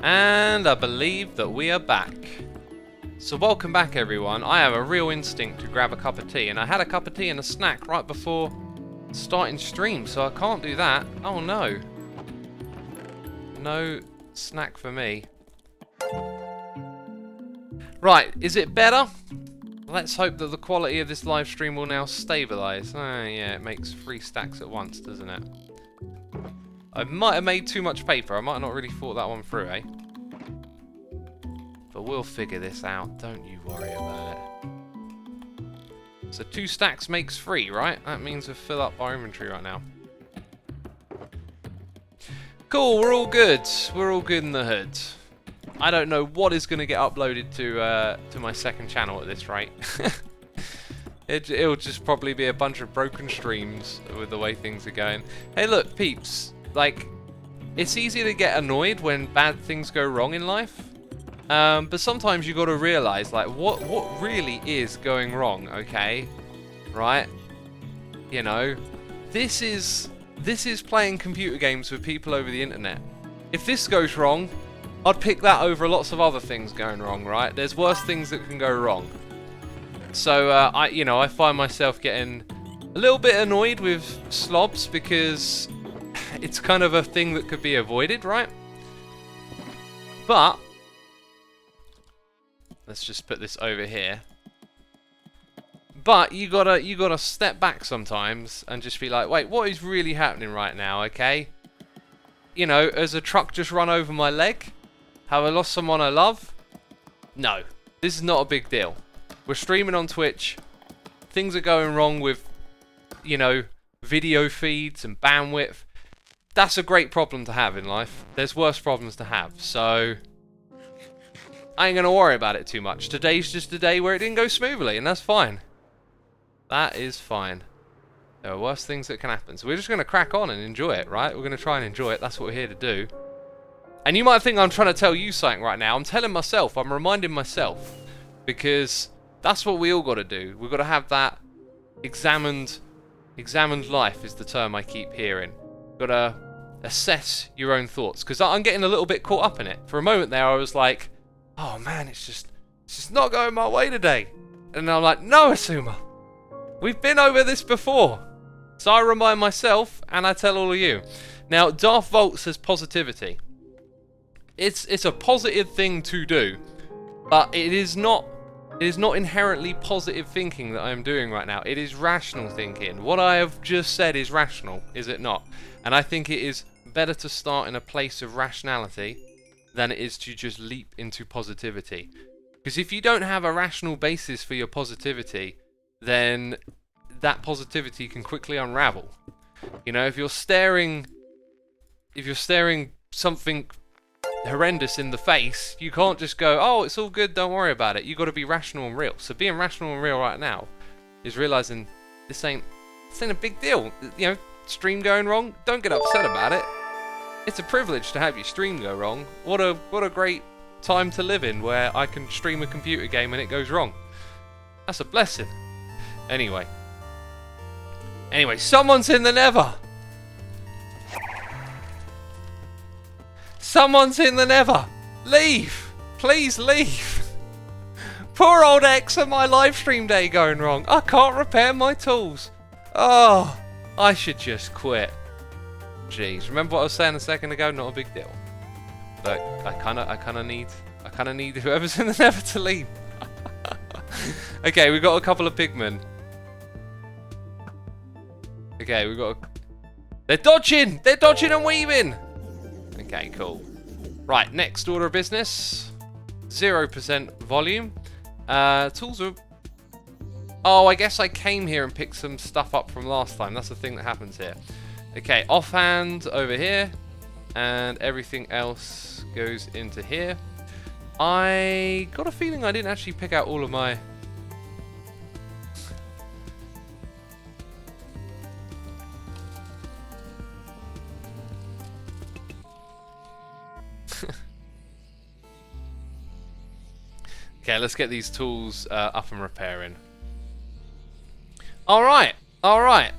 And I believe that we are back. So welcome back everyone. I have a real instinct to grab a cup of tea, and I had a cup of tea and a snack right before starting stream, so I can't do that. Oh no. No snack for me. Right, is it better? Let's hope that the quality of this live stream will now stabilise. Oh yeah, it makes 3 stacks at once, doesn't it? I might have made too much paper. I might have not really thought that one through, eh? But we'll figure this out. Don't you worry about it. So 2 stacks makes 3, right? That means we fill up our inventory right now. Cool, we're all good. We're all good in the hood. I don't know what is going to get uploaded to my second channel at this rate. It'll just probably be a bunch of broken streams with the way things are going. Hey look, peeps. Like, it's easy to get annoyed when bad things go wrong in life. But sometimes you got to realize, like, what really is going wrong, okay? Right? You know, this is playing computer games with people over the internet. If this goes wrong, I'd pick that over lots of other things going wrong, right? There's worse things that can go wrong. So I find myself getting a little bit annoyed with slobs because it's kind of a thing that could be avoided, right? But let's just put this over here. But you gotta step back sometimes and just be like, wait, what is really happening right now? Okay, you know, has a truck just run over my leg? Have I lost someone I love? No, this is not a big deal. We're streaming on Twitch. Things are going wrong with, you know, video feeds and bandwidth. That's a great problem to have in life. There's worse problems to have, so I ain't gonna worry about it too much. Today's just a day where it didn't go smoothly, and that's fine. That is fine. There are worse things that can happen, so we're just gonna crack on and enjoy it, right? We're gonna try and enjoy it. That's what we're here to do. And you might think I'm trying to tell you something right now. I'm telling myself. I'm reminding myself, because that's what we all got to do. We've got to have that examined life is the term I keep hearing. Got to assess your own thoughts, because I'm getting a little bit caught up in it. For a moment there, I was like, "Oh man, it's just not going my way today," and I'm like, "No, Asuma, we've been over this before." So I remind myself, and I tell all of you. Now, Darth Vault says positivity. It's a positive thing to do, but it is not inherently positive thinking that I am doing right now. It is rational thinking. What I have just said is rational, is it not? And I think it is better to start in a place of rationality than it is to just leap into positivity. Because if you don't have a rational basis for your positivity, then that positivity can quickly unravel. You know, if you're staring something horrendous in the face, you can't just go, "Oh, it's all good, don't worry about it." You got to be rational and real. So being rational and real right now is realizing this ain't a big deal. You know, stream going wrong, don't get upset about it. It's a privilege to have your stream go wrong. What a great time to live in, where I can stream a computer game and it goes wrong. That's a blessing. Anyway, someone's in the Nether. Someone's in the Nether. Leave. Please leave. Poor old X and my live stream day going wrong. I can't repair my tools. Oh, I should just quit. Jeez, remember what I was saying a second ago? Not a big deal. Look, I kinda need whoever's in the Nether to leave. Okay, we've got a couple of pigmen. Okay, we've got They're dodging and weaving. Okay, cool. Right, next order of business. 0% volume. Tools are... Oh, I guess I came here and picked some stuff up from last time. That's the thing that happens here. Okay, offhand over here. And everything else goes into here. I got a feeling I didn't actually pick out all of my... Okay, let's get these tools up and repairing. All right.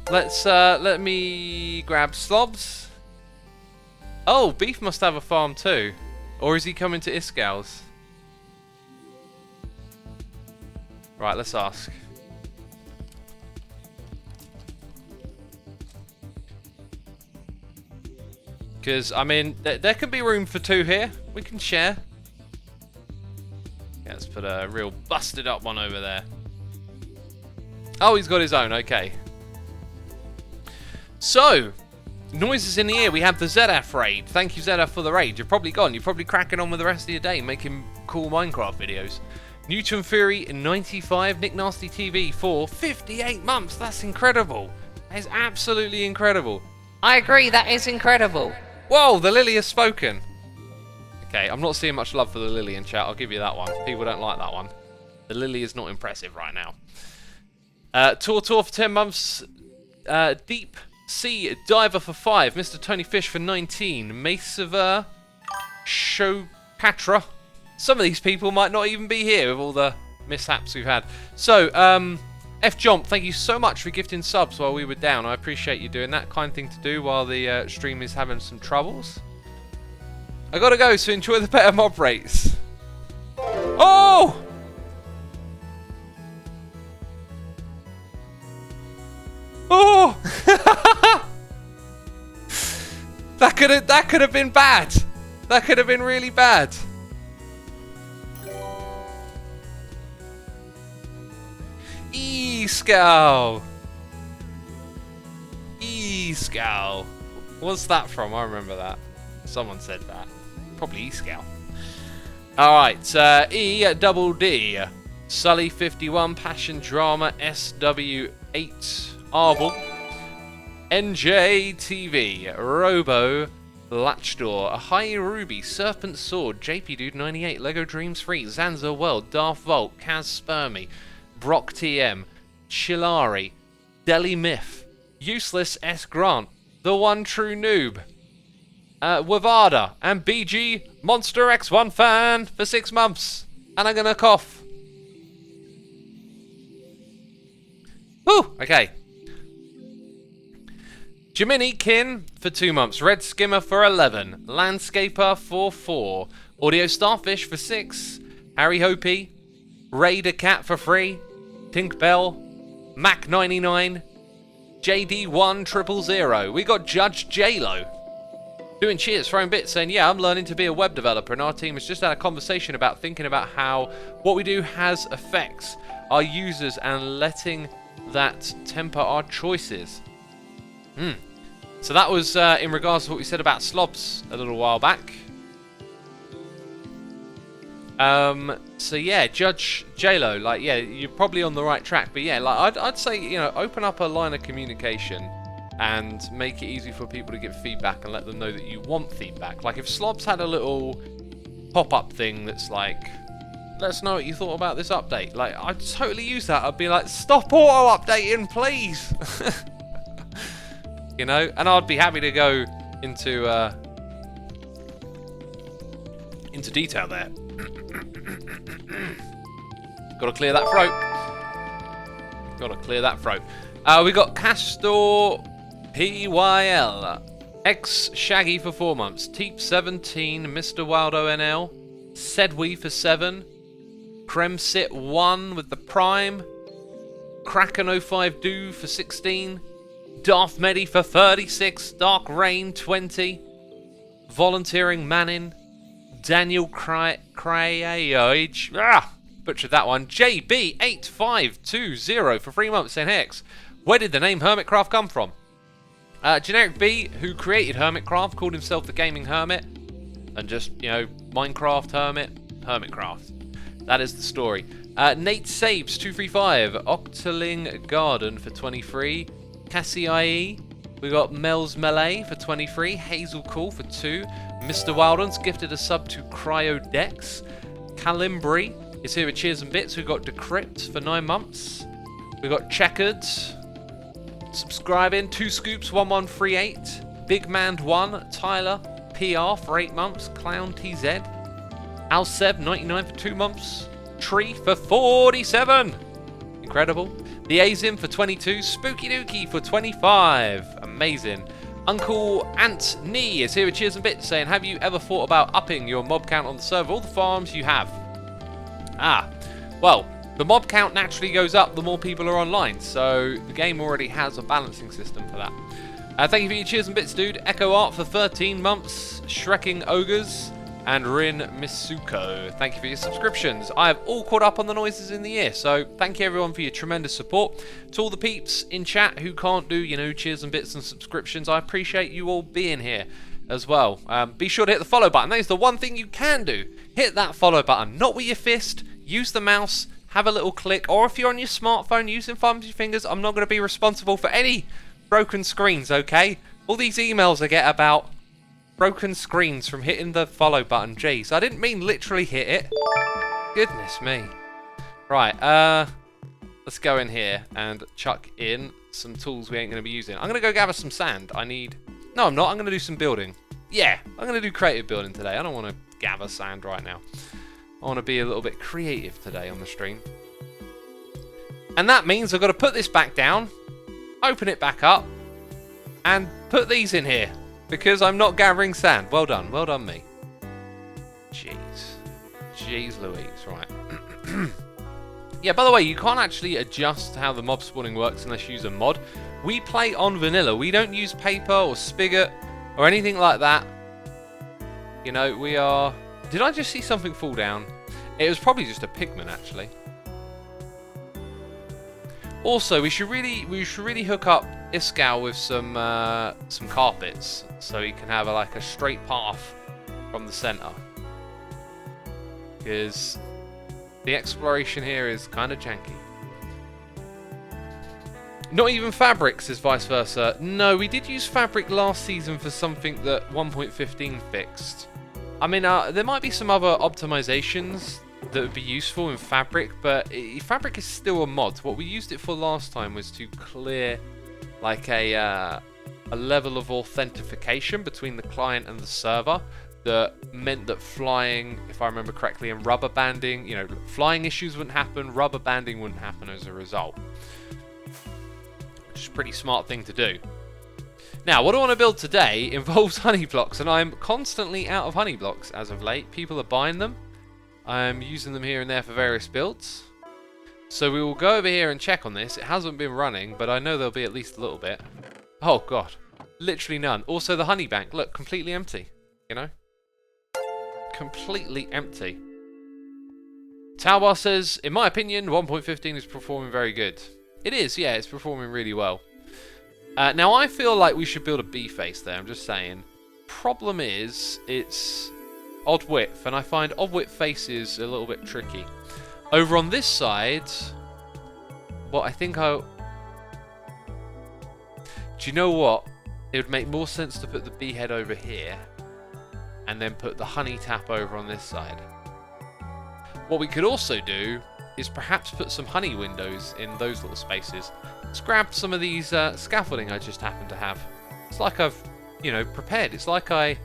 Let's let me grab slobs. Oh, beef must have a farm too. Or is he coming to Iscal's? Right, let's ask. Because, I mean, there could be room for 2 here. We can share. Yeah, let's put a real busted up one over there. Oh, he's got his own. Okay. So, noises in the ear. We have the ZF raid. Thank you, ZF, for the raid. You're probably gone. You're probably cracking on with the rest of your day, making cool Minecraft videos. Newton Fury 95, Nick Nasty TV for 58 months. That's incredible. That is absolutely incredible. I agree, that is incredible. Whoa, the Lily has spoken. Okay, I'm not seeing much love for the Lily in chat. I'll give you that one. People don't like that one. The Lily is not impressive right now. Tor for 10 months. Deep Sea Diver for 5. Mr. Tony Fish for 19. Macever Shokatra. Some of these people might not even be here with all the mishaps we've had. So, F Jomp, thank you so much for gifting subs while we were down. I appreciate you doing that. Kind thing to do while the stream is having some troubles. I gotta go, so enjoy the better mob rates. Oh! Oh! That could have been bad. That could have been really bad. E-Scowl. E-Scowl. What's that from? I remember that. Someone said that. Probably E-Scowl. Alright, E-double D. Sully 51, Passion Drama, SW8, Arble, NJ TV, Robo, Latchdoor, Ahai Ruby, Serpent Sword, JP Dude 98, Lego Dreams 3, Zanza World, Darth Vault, Kaz Spermy, Brock TM, Chilari, Deli Myth, Useless S Grant, The One True Noob, Wavada, and BG Monster X1 Fan for 6 months. And I'm gonna cough. Whew, okay. Jiminy Kin for 2 months. Red Skimmer for 11. Landscaper for 4. Audio Starfish for 6. Harry Hopi. Raider Cat for 3. Tink Bell. Mac 99. JD1000. We got Judge JLo doing cheers, throwing bits, saying, yeah, I'm learning to be a web developer, and our team has just had a conversation about thinking about how what we do has affects our users and letting that temper our choices. So that was in regards to what we said about slobs a little while back. So yeah, Judge JLo, like, yeah, you're probably on the right track, but yeah, like I'd say, you know, open up a line of communication and make it easy for people to give feedback and let them know that you want feedback. Like if Slobs had a little pop-up thing that's like, let us know what you thought about this update. Like, I'd totally use that. I'd be like, stop auto-updating, please. You know, and I'd be happy to go into detail there. Gotta clear that throat. Gotta clear that throat. We got Castor PYL, X Shaggy for 4 months, Teep 17, Mr. Wildo NL, Sedwee for 7, Kremsit 1 with the Prime, Kraken 05 Do for 16, Darth Medi for 36, Dark Rain 20, Volunteering Manning, Daniel Crayoage, butchered that one, JB8520 for 3 months, saying, Hex, where did the name Hermitcraft come from? Generic B, who created Hermitcraft, called himself the Gaming Hermit, and just, you know, Minecraft Hermit, Hermitcraft. That is the story. Nate Sabes 235, Octoling Garden for 23, Cassie IE, we got Mel's Melee for 23, Hazel Cool for 2, Mr. Wildens gifted a sub to Cryo Dex, Calimbri is here with cheers and bits. We've got Decrypt for 9 months. We've got Checkerd subscribing, 2 Scoops 1138, Big Man 1, Tyler PR for 8 months, Clown TZ, Alseb 99 for 2 months, Tree for 47, incredible. The Azim for 22, Spooky Dookie for 25, amazing. Uncle Ant Nee is here with Cheers and Bits saying, have you ever thought about upping your mob count on the server? All the farms you have. Well, the mob count naturally goes up the more people are online, so the game already has a balancing system for that. Thank you for your Cheers and Bits, dude. Echo Art for 13 months, Shrekking Ogres, and Rin Misuko. Thank you for your subscriptions. I have all caught up on the noises in the year, so thank you everyone for your tremendous support. To all the peeps in chat who can't do, Cheers and Bits and subscriptions, I appreciate you all being here as well. Be sure to hit the follow button. That is the one thing you can do. Hit that follow button, not with your fist. Use the mouse, have a little click, or if you're on your smartphone using thumbs and fingers, I'm not going to be responsible for any broken screens, okay? All these emails I get about broken screens from hitting the follow button. Jeez, I didn't mean literally hit it. Goodness me. Right, let's go in here and chuck in some tools we ain't going to be using. I'm going to go gather some sand. No, I'm not. I'm going to do some building. Yeah, I'm going to do creative building today. I don't want to gather sand right now. I want to be a little bit creative today on the stream. And that means I've got to put this back down, open it back up, and put these in here. Because I'm not gathering sand. Well done me. Jeez. Jeez Louise, right. Yeah, by the way, you can't actually adjust how the mob spawning works unless you use a mod. We play on vanilla. We don't use paper or spigot or anything like that. We are... Did I just see something fall down? It was probably just a pigment, actually. Also, we should really hook up Iskal with some carpets, so he can have a straight path from the center. Because the exploration here is kind of janky. Not even fabrics is vice versa. No, we did use fabric last season for something that 1.15 fixed. I mean, there might be some other optimizations that would be useful in fabric, but fabric is still a mod. What we used it for last time was to clear a level of authentication between the client and the server that meant that flying, if I remember correctly, and rubber banding, flying issues wouldn't happen, rubber banding wouldn't happen as a result. Which is a pretty smart thing to do. Now, what I want to build today involves honey blocks, and I'm constantly out of honey blocks as of late. People are buying them. I'm using them here and there for various builds. So we will go over here and check on this. It hasn't been running, but I know there'll be at least a little bit. Oh, God. Literally none. Also, the honey bank. Look, completely empty. Completely empty. Taubar says, in my opinion, 1.15 is performing very good. It is, yeah, it's performing really well. Now, I feel like we should build a bee face there, I'm just saying. Problem is, it's odd width, and I find odd width faces a little bit tricky. Over on this side, well, I think do you know what? It would make more sense to put the bee head over here, and then put the honey tap over on this side. What we could also do is perhaps put some honey windows in those little spaces. Let's grab some of these scaffolding I just happen to have. It's like I've, prepared. It's like I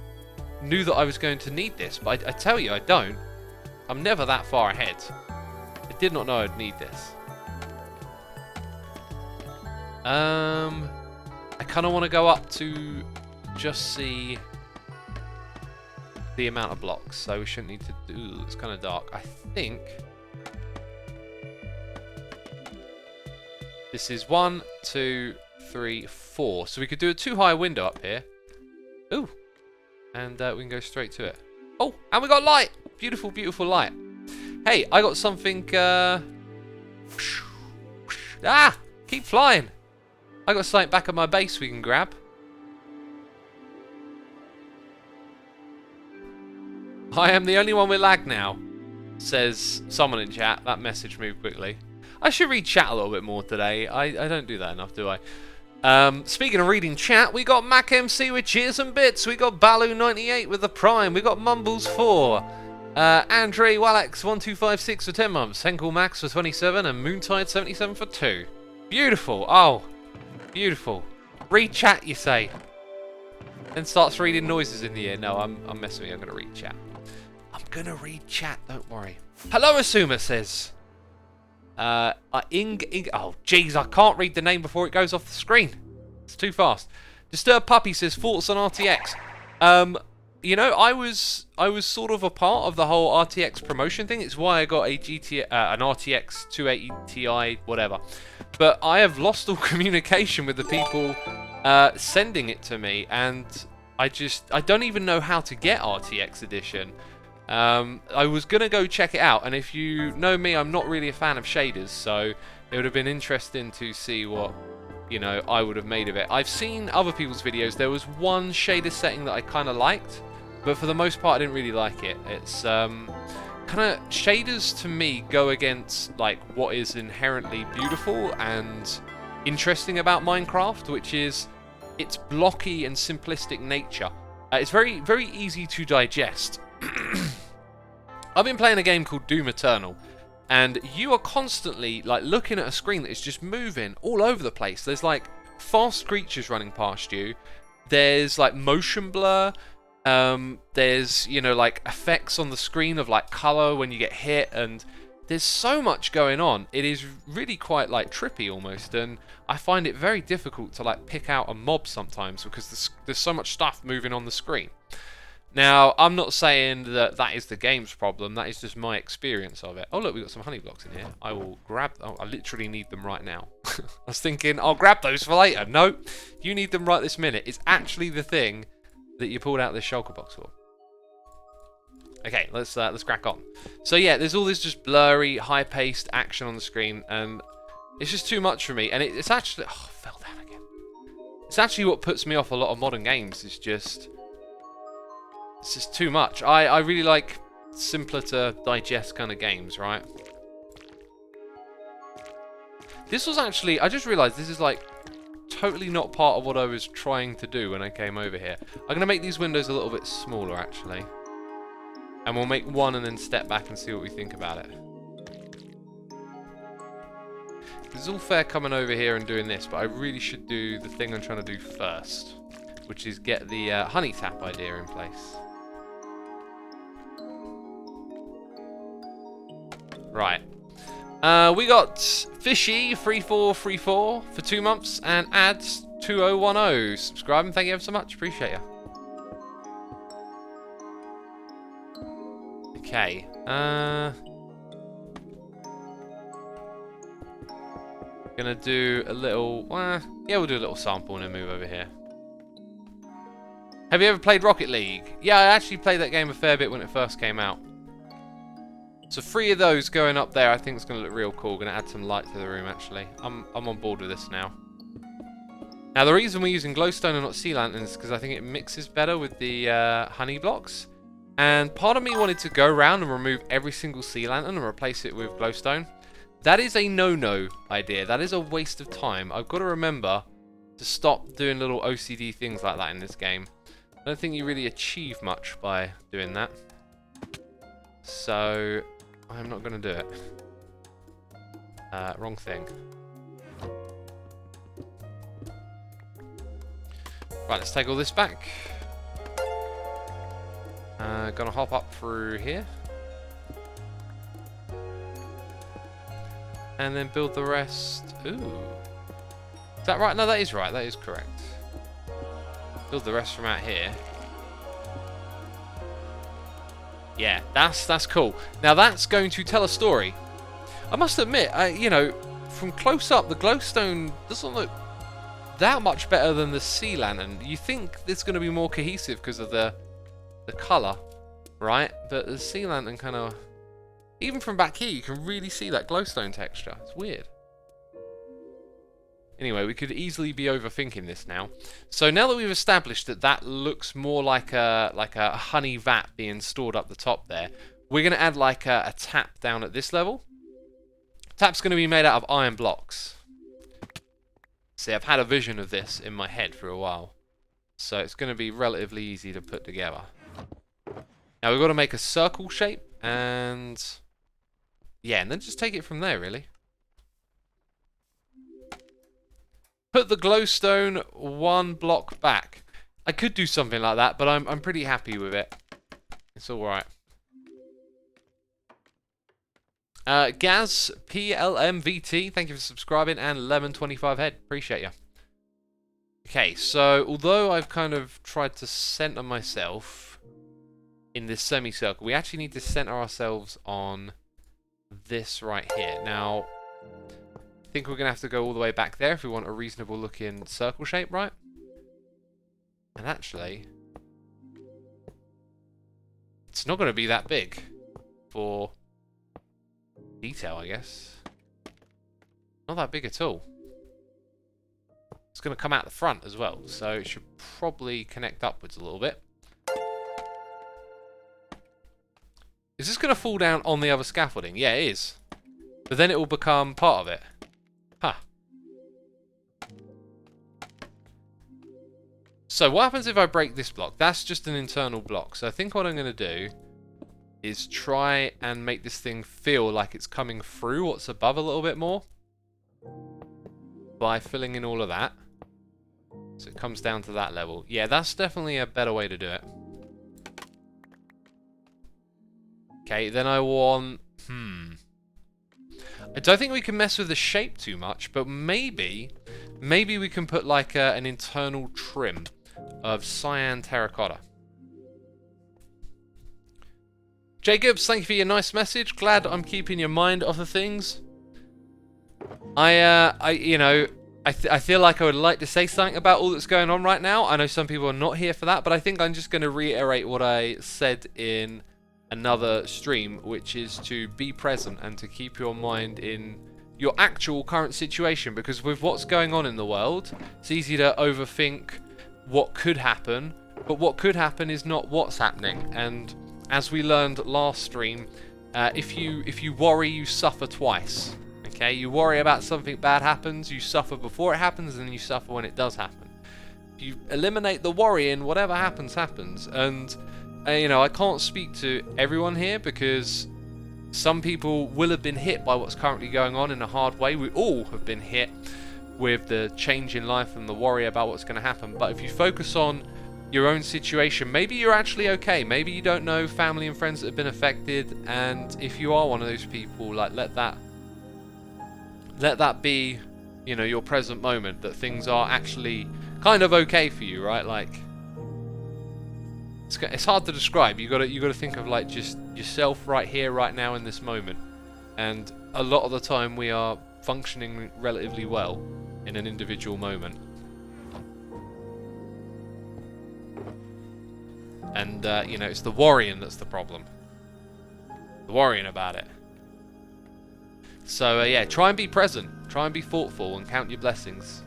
knew that I was going to need this, but I tell you, I don't. I'm never that far ahead. I did not know I'd need this. I kind of want to go up to just see the amount of blocks, so we shouldn't need to do... It's kind of dark. I think... This is 1, 2, 3, 4. So we could do a 2-high window up here. Ooh. And we can go straight to it. Oh, and we got light. Beautiful, beautiful light. Hey, I got something... Keep flying. I got something back at my base we can grab. I am the only one with lag now, says someone in chat. That message moved quickly. I should read chat a little bit more today. I don't do that enough, do I? Speaking of reading chat, we got Mac MC with Cheers and Bits. We got Baloo98 with the Prime. We got Mumbles4. Andre Walax1256 for 10 months. Henkel Max for 27. And Moontide77 for 2. Beautiful. Oh, beautiful. Read chat, you say. Then starts reading noises in the ear. No, I'm messing with you. I'm going to read chat. I'm going to read chat. Don't worry. Hello, Asuma says... oh, jeez, I can't read the name before it goes off the screen. It's too fast. Disturbed Puppy says, thoughts on RTX? You know, I was sort of a part of the whole RTX promotion thing. It's why I got a an RTX 280 Ti, whatever. But I have lost all communication with the people sending it to me, and I don't even know how to get RTX edition. I was gonna go check it out, and if you know me, I'm not really a fan of shaders, so it would have been interesting to see what, you know, I would have made of it. I've seen other people's videos. There was one shader setting that I kind of liked, but for the most part I didn't really like it. It's kind of, shaders to me go against like what is inherently beautiful and interesting about Minecraft, which is its blocky and simplistic nature. It's very, very easy to digest. I've been playing a game called Doom Eternal, and you are constantly like looking at a screen that is just moving all over the place. There's like fast creatures running past you. There's like motion blur. There's, you know, like effects on the screen of like color when you get hit, and there's so much going on. It is really quite like trippy almost, and I find it very difficult to like pick out a mob sometimes because there's so much stuff moving on the screen. Now, I'm not saying that that is the game's problem. That is just my experience of it. Oh, look, we've got some honey blocks in here. I will grab... Oh, I literally need them right now. I was thinking, I'll grab those for later. No, you need them right this minute. It's actually the thing that you pulled out this shulker box for. Okay, let's crack on. So, yeah, there's all this just blurry, high-paced action on the screen, and it's just too much for me. And it's actually... Oh, I fell down again. It's actually what puts me off a lot of modern games. It's just too much. I really like simpler to digest kind of games, right? This was actually, I just realized this is like totally not part of what I was trying to do when I came over here. I'm going to make these windows a little bit smaller actually. And we'll make one and then step back and see what we think about it. It's all fair coming over here and doing this, but I really should do the thing I'm trying to do first, which is get the honey tap idea in place. Right. We got Fishy3434 for 2 months and Ads2010 subscribing. Thank you ever so much. Appreciate you. Okay. Gonna do a little... yeah, we'll do a little sample and then move over here. Have you ever played Rocket League? Yeah, I actually played that game a fair bit when it first came out. So 3 of those going up there, I think it's going to look real cool. Going to add some light to the room, actually. I'm on board with this now. Now, the reason we're using glowstone and not sea lanterns is because I think it mixes better with the honey blocks. And part of me wanted to go around and remove every single sea lantern and replace it with glowstone. That is a no-no idea. That is a waste of time. I've got to remember to stop doing little OCD things like that in this game. I don't think you really achieve much by doing that. So I'm not going to do it. Wrong thing. Right, let's take all this back. Gonna hop up through here. And then build the rest. Ooh. Is that right? No, that is right. That is correct. Build the rest from out here. Yeah, that's cool. Now that's going to tell a story. I must admit, you know, from close up, the glowstone doesn't look that much better than the sea lantern. You think it's going to be more cohesive because of the colour, right? But the sea lantern kind of, even from back here, you can really see that glowstone texture. It's weird. Anyway, we could easily be overthinking this now. So now that we've established that that looks more like a honey vat being stored up the top there, we're going to add like a tap down at this level. Tap's going to be made out of iron blocks. See, I've had a vision of this in my head for a while. So it's going to be relatively easy to put together. Now we've got to make a circle shape and... yeah, and then just take it from there, really. Put the glowstone 1 block back. I could do something like that, but I'm pretty happy with it. It's alright. Gaz PLMVT, thank you for subscribing, and Lemon25 Head. Appreciate you. Okay, so although I've kind of tried to center myself in this semicircle, we actually need to center ourselves on this right here. Now, I think we're going to have to go all the way back there if we want a reasonable looking circle shape, right? And actually, it's not going to be that big for detail, I guess. Not that big at all. It's going to come out the front as well, so it should probably connect upwards a little bit. Is this going to fall down on the other scaffolding? Yeah, it is. But then it will become part of it. Huh. So what happens if I break this block? That's just an internal block. So I think what I'm going to do is try and make this thing feel like it's coming through what's above a little bit more. By filling in all of that. So it comes down to that level. Yeah, that's definitely a better way to do it. Okay, then I want... I don't think we can mess with the shape too much, but maybe we can put like an internal trim of cyan terracotta. Jacobs, thank you for your nice message. Glad I'm keeping your mind off of things. I feel like I would like to say something about all that's going on right now. I know some people are not here for that, but I think I'm just going to reiterate what I said in another stream, which is to be present and to keep your mind in your actual current situation, because with what's going on in the world, it's easy to overthink what could happen, but what could happen is not what's happening. And as we learned last stream, if you worry, you suffer twice. Okay, you worry about something bad happens, you suffer before it happens, and then you suffer when it does happen. If you eliminate the worrying, whatever happens, happens. And, I can't speak to everyone here because some people will have been hit by what's currently going on in a hard way. We all have been hit with the change in life and the worry about what's going to happen. But if you focus on your own situation, maybe you're actually okay. Maybe you don't know family and friends that have been affected. And if you are one of those people, like, let that be, your present moment, that things are actually kind of okay for you, right? Like, it's hard to describe. You got to think of like just yourself right here, right now, in this moment. And a lot of the time, we are functioning relatively well in an individual moment. And it's the worrying that's the problem. The worrying about it. So yeah, try and be present, try and be thoughtful, and count your blessings,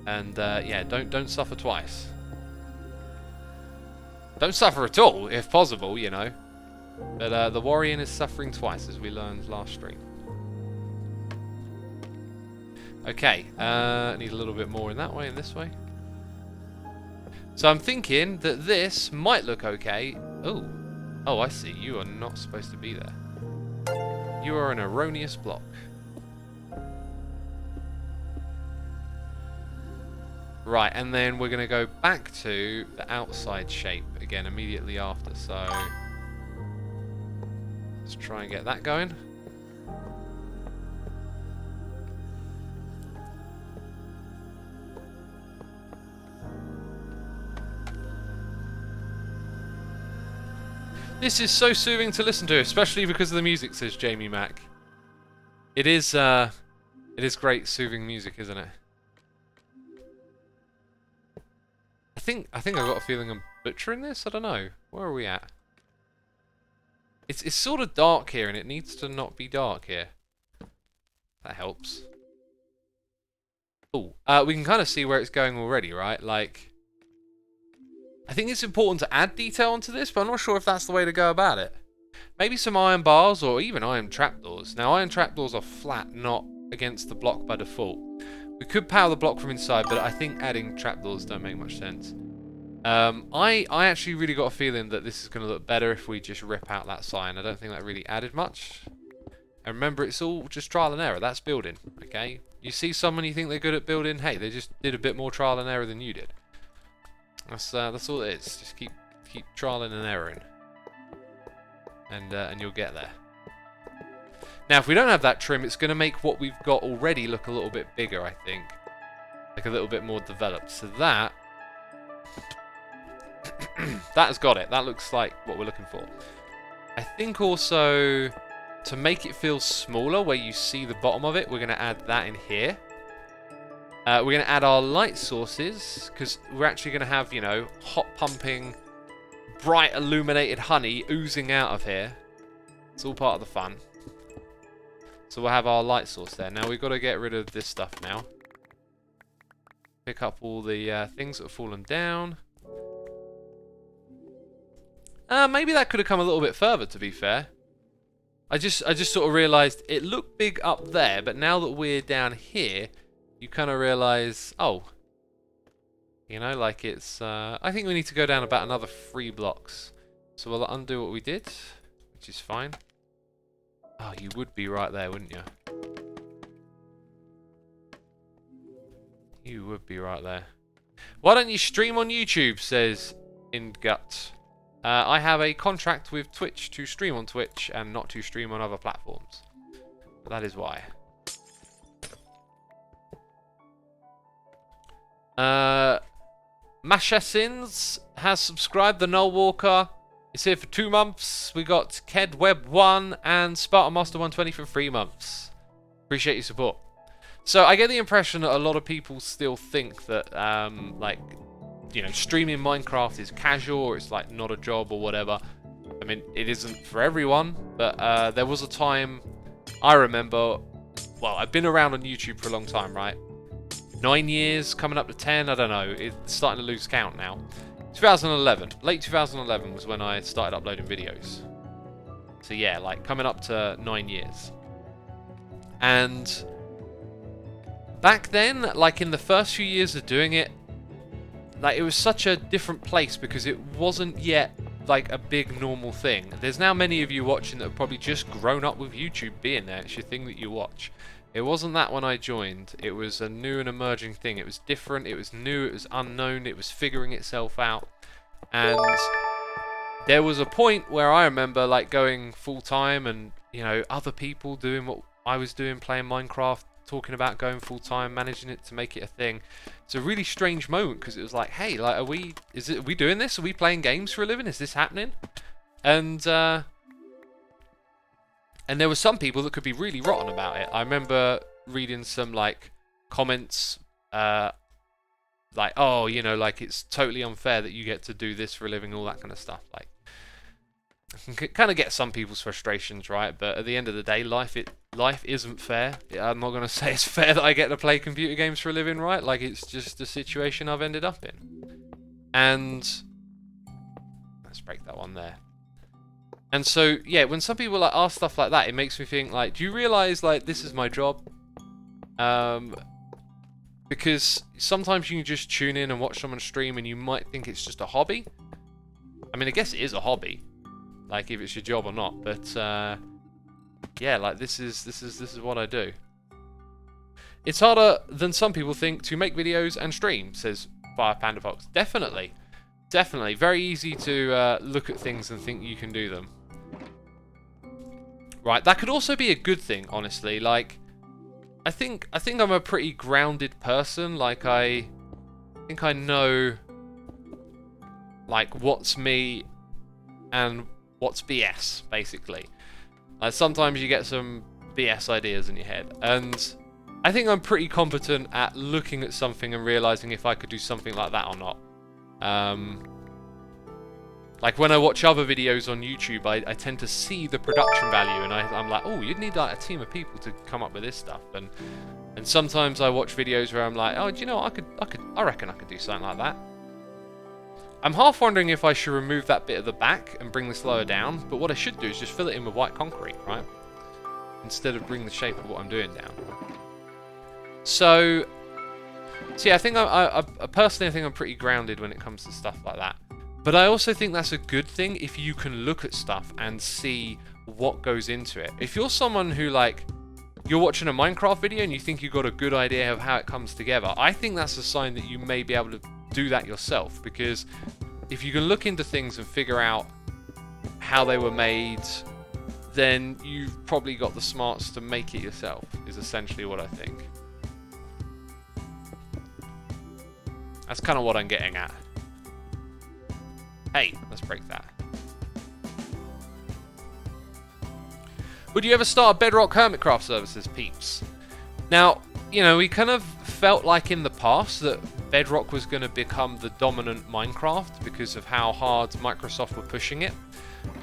And yeah, don't suffer twice. Don't suffer at all, if possible, But the worrying is suffering twice, as we learned last stream. Okay, need a little bit more in that way and this way. So I'm thinking that this might look okay. Oh, I see. You are not supposed to be there. You are an erroneous block. Right, and then we're going to go back to the outside shape again immediately after. So let's try and get that going. This is so soothing to listen to, especially because of the music, says Jamie Mack. It is great soothing music, isn't it? I think I got a feeling I'm butchering this. I don't know. Where are we at? It's sort of dark here, and it needs to not be dark here. That helps. Oh, we can kind of see where it's going already, right? Like, I think it's important to add detail onto this, but I'm not sure if that's the way to go about it. Maybe some iron bars or even iron trapdoors. Now, iron trapdoors are flat, not against the block by default. We could power the block from inside, but I think adding trapdoors don't make much sense. I actually really got a feeling that this is going to look better if we just rip out that sign. I don't think that really added much. And remember, it's all just trial and error. That's building, okay? You see someone you think they're good at building, hey, they just did a bit more trial and error than you did. That's all it is. Just keep trialing and erroring, and you'll get there. Now, if we don't have that trim, it's going to make what we've got already look a little bit bigger, I think. like a little bit more developed. So that that has got it. That looks like what we're looking for. I think also to make it feel smaller, where you see the bottom of it, we're going to add that in here. We're going to add our light sources, because we're actually going to have, you know, hot pumping, bright illuminated honey oozing out of here. It's all part of the fun. So we'll have our light source there. Now we've got to get rid of this stuff now. Pick up all the things that have fallen down. Maybe that could have come a little bit further, to be fair. I just sort of realised it looked big up there, but now that we're down here, you kind of realise, oh, you know, like it's, I think we need to go down about another 3 blocks. So we'll undo what we did, which is fine. Oh, you would be right there, wouldn't you? You would be right there. Why don't you stream on YouTube, says Ingut. I have a contract with Twitch to stream on Twitch and not to stream on other platforms. That is why. Mashasins has subscribed. The Null Walker is here for 2 months. We got Ked Web 1 and Spartan Master 120 for 3 months. Appreciate your support. So I get the impression that a lot of people still think that, like, you know, streaming Minecraft is casual, or it's like not a job or whatever. I mean, it isn't for everyone, but there was a time I remember. Well, I've been around on YouTube for a long time, right? 9 years, coming up to 10, I don't know. It's starting to lose count now. 2011, late 2011 was when I started uploading videos. So yeah, like coming up to 9 years. And back then, like in the first few years of doing it, like it was such a different place because it wasn't yet like a big normal thing. There's now many of you watching that have probably just grown up with YouTube being there. It's your thing that you watch. It wasn't that when I joined. It was a new and emerging thing. It was different, it was new, it was unknown, it was figuring itself out. And there was a point where I remember like going full time and, you know, other people doing what I was doing, playing Minecraft, talking about going full time, managing it to make it a thing. It's a really strange moment because it was like, hey, like, are we doing this? Are we playing games for a living? Is this happening? And there were some people that could be really rotten about it. I remember reading some like comments, like, oh, you know, like it's totally unfair that you get to do this for a living, all that kind of stuff. Like, I can kind of get some people's frustrations, right? But at the end of the day, life isn't fair. I'm not going to say it's fair that I get to play computer games for a living, right? Like, it's just the situation I've ended up in. And let's break that one there. And so, yeah, when some people like ask stuff like that, it makes me think, like, do you realise, like, this is my job? Because sometimes you can just tune in and watch someone stream and you might think it's just a hobby. I mean, I guess it is a hobby, like if it's your job or not. But yeah, like this is what I do. It's harder than some people think to make videos and stream, says Fire Panda Fox. Definitely, definitely, very easy to look at things and think you can do them. Right, that could also be a good thing, honestly. Like, I think I'm a pretty grounded person. Like, I think I know, like, what's me and what's BS, basically. Like, sometimes you get some BS ideas in your head, and I think I'm pretty competent at looking at something and realizing if I could do something like that or not. Like when I watch other videos on YouTube, I tend to see the production value, and I'm like, oh, you'd need like a team of people to come up with this stuff. And sometimes I watch videos where I'm like, oh, do you know what? I reckon I could do something like that. I'm half wondering if I should remove that bit at the back and bring this lower down, but what I should do is just fill it in with white concrete, right? Instead of bring the shape of what I'm doing down. So yeah, I think I personally think I'm pretty grounded when it comes to stuff like that. But I also think that's a good thing if you can look at stuff and see what goes into it. If you're someone who, like, you're watching a Minecraft video and you think you've got a good idea of how it comes together, I think that's a sign that you may be able to do that yourself. Because if you can look into things and figure out how they were made, then you've probably got the smarts to make it yourself, is essentially what I think. That's kind of what I'm getting at. Hey, let's break that. Would you ever start a Bedrock Hermitcraft services, peeps? Now, you know, we kind of felt like in the past that Bedrock was going to become the dominant Minecraft because of how hard Microsoft were pushing it.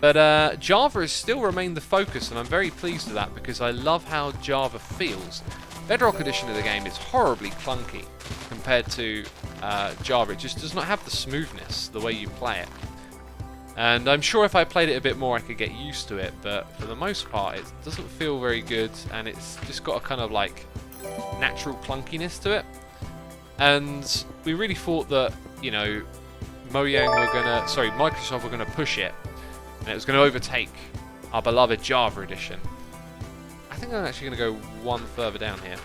But Java has still remained the focus, and I'm very pleased with that because I love how Java feels. Bedrock edition of the game is horribly clunky compared to Java. It just does not have the smoothness the way you play it. And I'm sure if I played it a bit more I could get used to it, but for the most part it doesn't feel very good, and it's just got a kind of like natural clunkiness to it. And we really thought that, you know, Microsoft were gonna push it, and it was gonna overtake our beloved Java edition. I think I'm actually gonna go one further down here.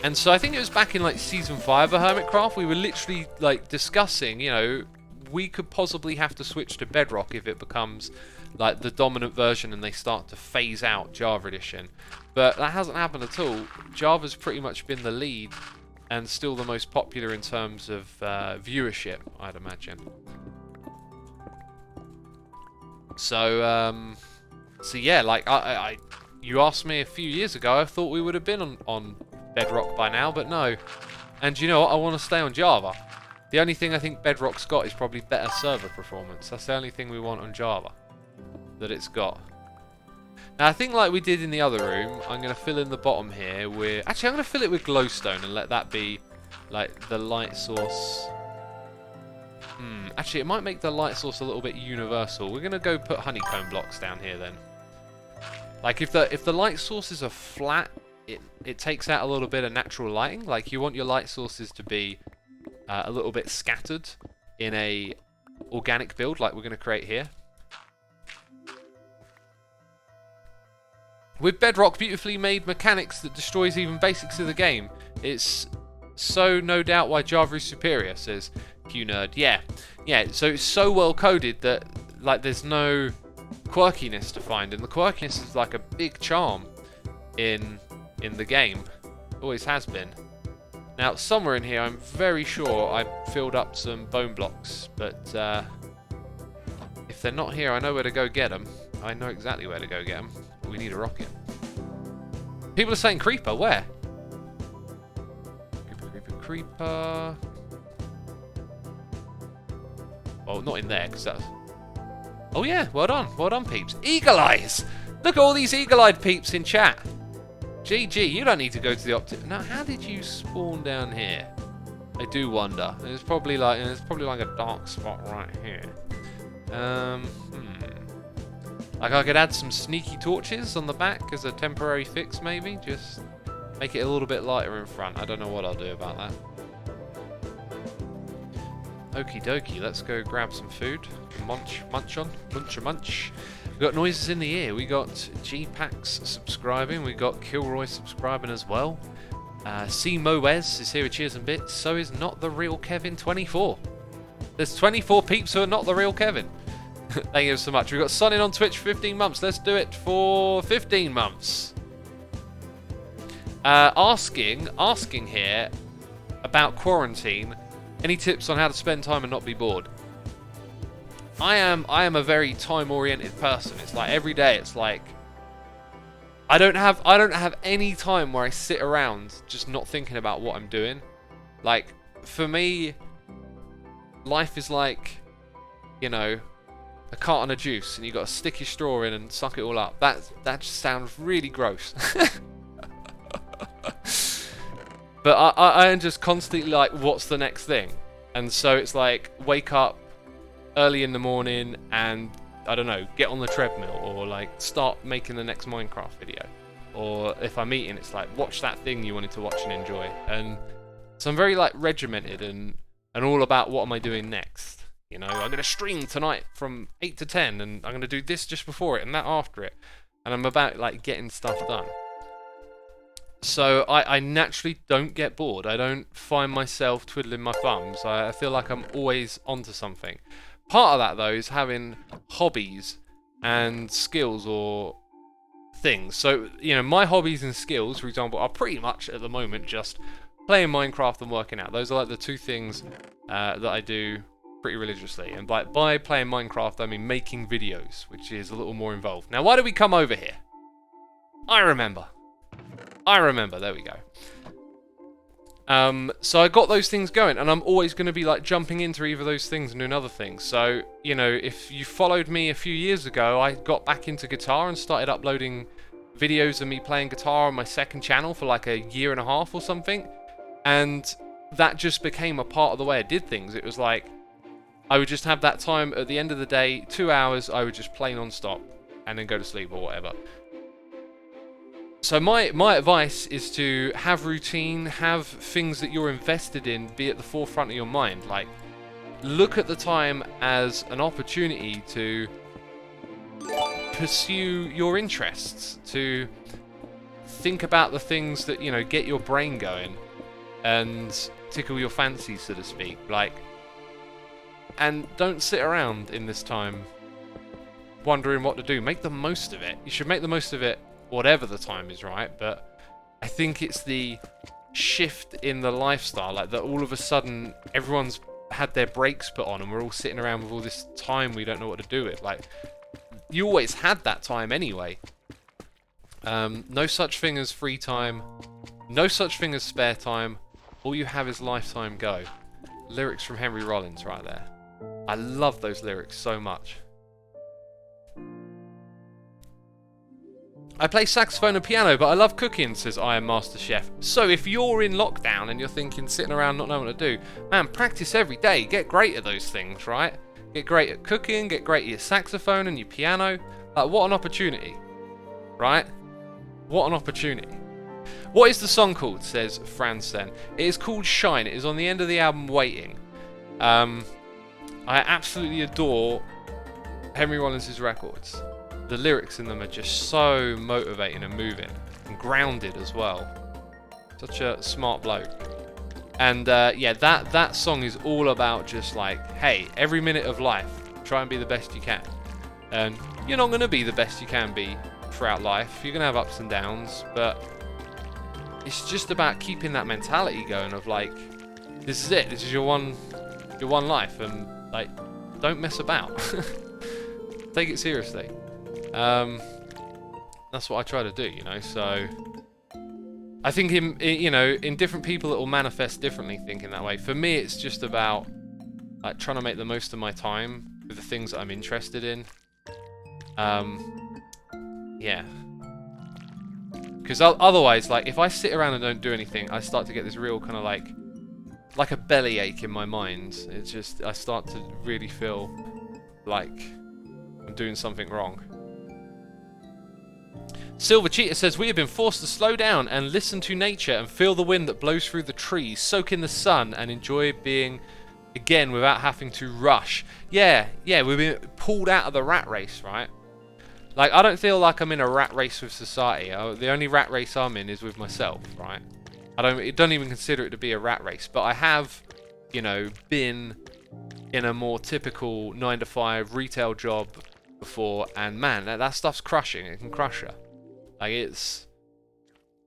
And so I think it was back in like season 5 of Hermitcraft, we were literally like discussing, you know, we could possibly have to switch to Bedrock if it becomes like the dominant version and they start to phase out Java edition. But that hasn't happened at all. Java's pretty much been the lead and still the most popular in terms of viewership, I'd imagine. So yeah, like you asked me a few years ago, I thought we would have been on Bedrock by now, but no. And you know what? I want to stay on Java. The only thing I think Bedrock's got is probably better server performance. That's the only thing we want on Java that it's got. Now I think like we did in the other room, I'm going to fill in the bottom here with... Actually, I'm going to fill it with glowstone and let that be like the light source. Actually, it might make the light source a little bit universal. We're going to go put honeycomb blocks down here then. Like if the light sources are flat, it takes out a little bit of natural lighting. Like you want your light sources to be a little bit scattered in a organic build like we're going to create here. With Bedrock beautifully made mechanics that destroys even basics of the game. It's so no doubt why Java is superior, says QNerd. Yeah, so it's so well coded that like there's no quirkiness to find, and the quirkiness is like a big charm in the game. Always has been. Now, somewhere in here, I'm very sure I filled up some bone blocks, but if they're not here, I know where to go get them. I know exactly where to go get them. We need a rocket. People are saying creeper, where? Creeper. Well, not in there, because that's... Oh yeah, well done peeps. Eagle eyes! Look at all these eagle-eyed peeps in chat. GG, you don't need to go to the optic. Now, how did you spawn down here? I do wonder. There's probably like a dark spot right here. Like I could add some sneaky torches on the back as a temporary fix, maybe. Just make it a little bit lighter in front. I don't know what I'll do about that. Okie dokie, let's go grab some food. Munch a munch. We got noises in the ear. We got G-Pax subscribing. We got Kilroy subscribing as well. C Moez is here with cheers and bits. So is not the real Kevin 24. There's 24 peeps who are not the real Kevin. Thank you so much. We got Sunning on Twitch for 15 months. Let's do it for 15 months. Asking here about quarantine. Any tips on how to spend time and not be bored? I am a very time-oriented person. It's like every day. It's like I don't have any time where I sit around just not thinking about what I'm doing. Like for me, life is like, you know, a carton of juice, and you got to stick your straw in and suck it all up. That just sounds really gross. But I am just constantly like, what's the next thing? And so it's like, wake up early in the morning and, I don't know, get on the treadmill, or like start making the next Minecraft video. Or if I'm eating, it's like, watch that thing you wanted to watch and enjoy. And so I'm very like regimented and all about what am I doing next. You know, I'm going to stream tonight from 8 to 10, and I'm going to do this just before it and that after it. And I'm about like getting stuff done. So I naturally don't get bored. I don't find myself twiddling my thumbs. I feel like I'm always onto something. Part of that, though, is having hobbies and skills or things. So, you know, my hobbies and skills, for example, are pretty much at the moment just playing Minecraft and working out. Those are like the two things that I do pretty religiously. And by playing Minecraft, I mean making videos, which is a little more involved. Now, why do we come over here? I remember. There we go. So I got those things going, and I'm always going to be like jumping into either of those things and doing other things. So, you know, if you followed me a few years ago, I got back into guitar and started uploading videos of me playing guitar on my second channel for like a year and a half or something. And that just became a part of the way I did things. It was like, I would just have that time at the end of the day, 2 hours, I would just play non-stop and then go to sleep or whatever. So my advice is to have routine, have things that you're invested in be at the forefront of your mind. Like, look at the time as an opportunity to pursue your interests, to think about the things that, you know, get your brain going and tickle your fancy, so to speak. Like, and don't sit around in this time wondering what to do. Make the most of it. You should make the most of it whatever the time is, right? But I think it's the shift in the lifestyle, like that all of a sudden everyone's had their brakes put on and we're all sitting around with all this time we don't know what to do with. Like, you always had that time anyway. No such thing as free time, no such thing as spare time. All you have is lifetime. Go. Lyrics from Henry Rollins right there. I love those lyrics so much. I play saxophone and piano, but I love cooking, says I Am Master Chef. So if you're in lockdown and you're thinking, sitting around not knowing what to do, man, practice every day. Get great at those things, right? Get great at cooking, get great at your saxophone and your piano. Like, what an opportunity, right? What an opportunity. What is the song called, says Fransten. It is called Shine. It is on the end of the album Waiting. I absolutely adore Henry Rollins' records. The lyrics in them are just so motivating and moving, and grounded as well. Such a smart bloke. And yeah, that song is all about just like, hey, every minute of life, try and be the best you can. And you're not going to be the best you can be throughout life. You're going to have ups and downs, but it's just about keeping that mentality going of like, this is it. This is your one life, and like, don't mess about. Take it seriously. That's what I try to do, you know. So I think in different people it will manifest differently, thinking that way. For me, it's just about like trying to make the most of my time with the things that I'm interested in. Yeah. Because otherwise, like, if I sit around and don't do anything, I start to get this real kind of like a bellyache in my mind. It's just, I start to really feel like I'm doing something wrong. Silver Cheetah says, we have been forced to slow down and listen to nature and feel the wind that blows through the trees, soak in the sun and enjoy being again without having to rush. Yeah, we've been pulled out of the rat race, right? Like, I don't feel like I'm in a rat race with society. The only rat race I'm in is with myself, right? I don't even consider it to be a rat race, but I have, you know, been in a more typical 9-to-5 retail job before, and man, that stuff's crushing. It can crush you. Like,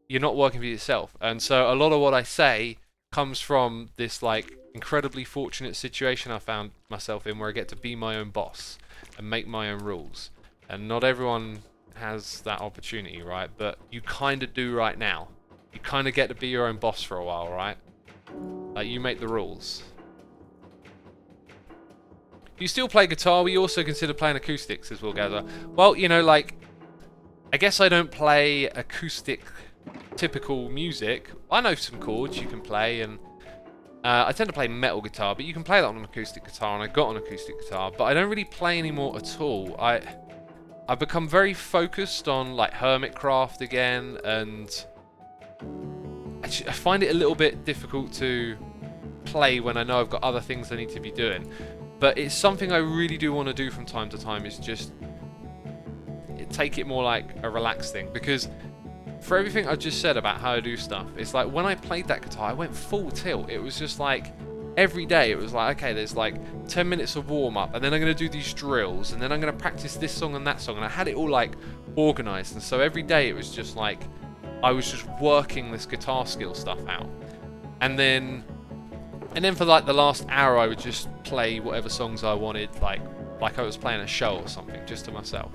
you're not working for yourself. And so a lot of what I say comes from this like incredibly fortunate situation I found myself in, where I get to be my own boss and make my own rules. And not everyone has that opportunity, right? But you kind of do right now. You kind of get to be your own boss for a while, right? Like, you make the rules. Do you still play guitar? We also consider playing acoustics, as Will Gather. Well, you know, like, I guess I don't play acoustic typical music. I know some chords you can play, and I tend to play metal guitar, but you can play that on an acoustic guitar, and I got an acoustic guitar, but I don't really play anymore at all. I've become very focused on like Hermitcraft again, and I find it a little bit difficult to play when I know I've got other things I need to be doing. But it's something I really do want to do from time to time, is just take it more like a relaxed thing. Because for everything I just said about how I do stuff, it's like when I played that guitar, I went full tilt. It was just like every day it was like, okay, there's like 10 minutes of warm up, and then I'm going to do these drills, and then I'm going to practice this song and that song, and I had it all like organized. And so every day it was just like I was just working this guitar skill stuff out. And then for like the last hour, I would just play whatever songs I wanted, like I was playing a show or something, just to myself.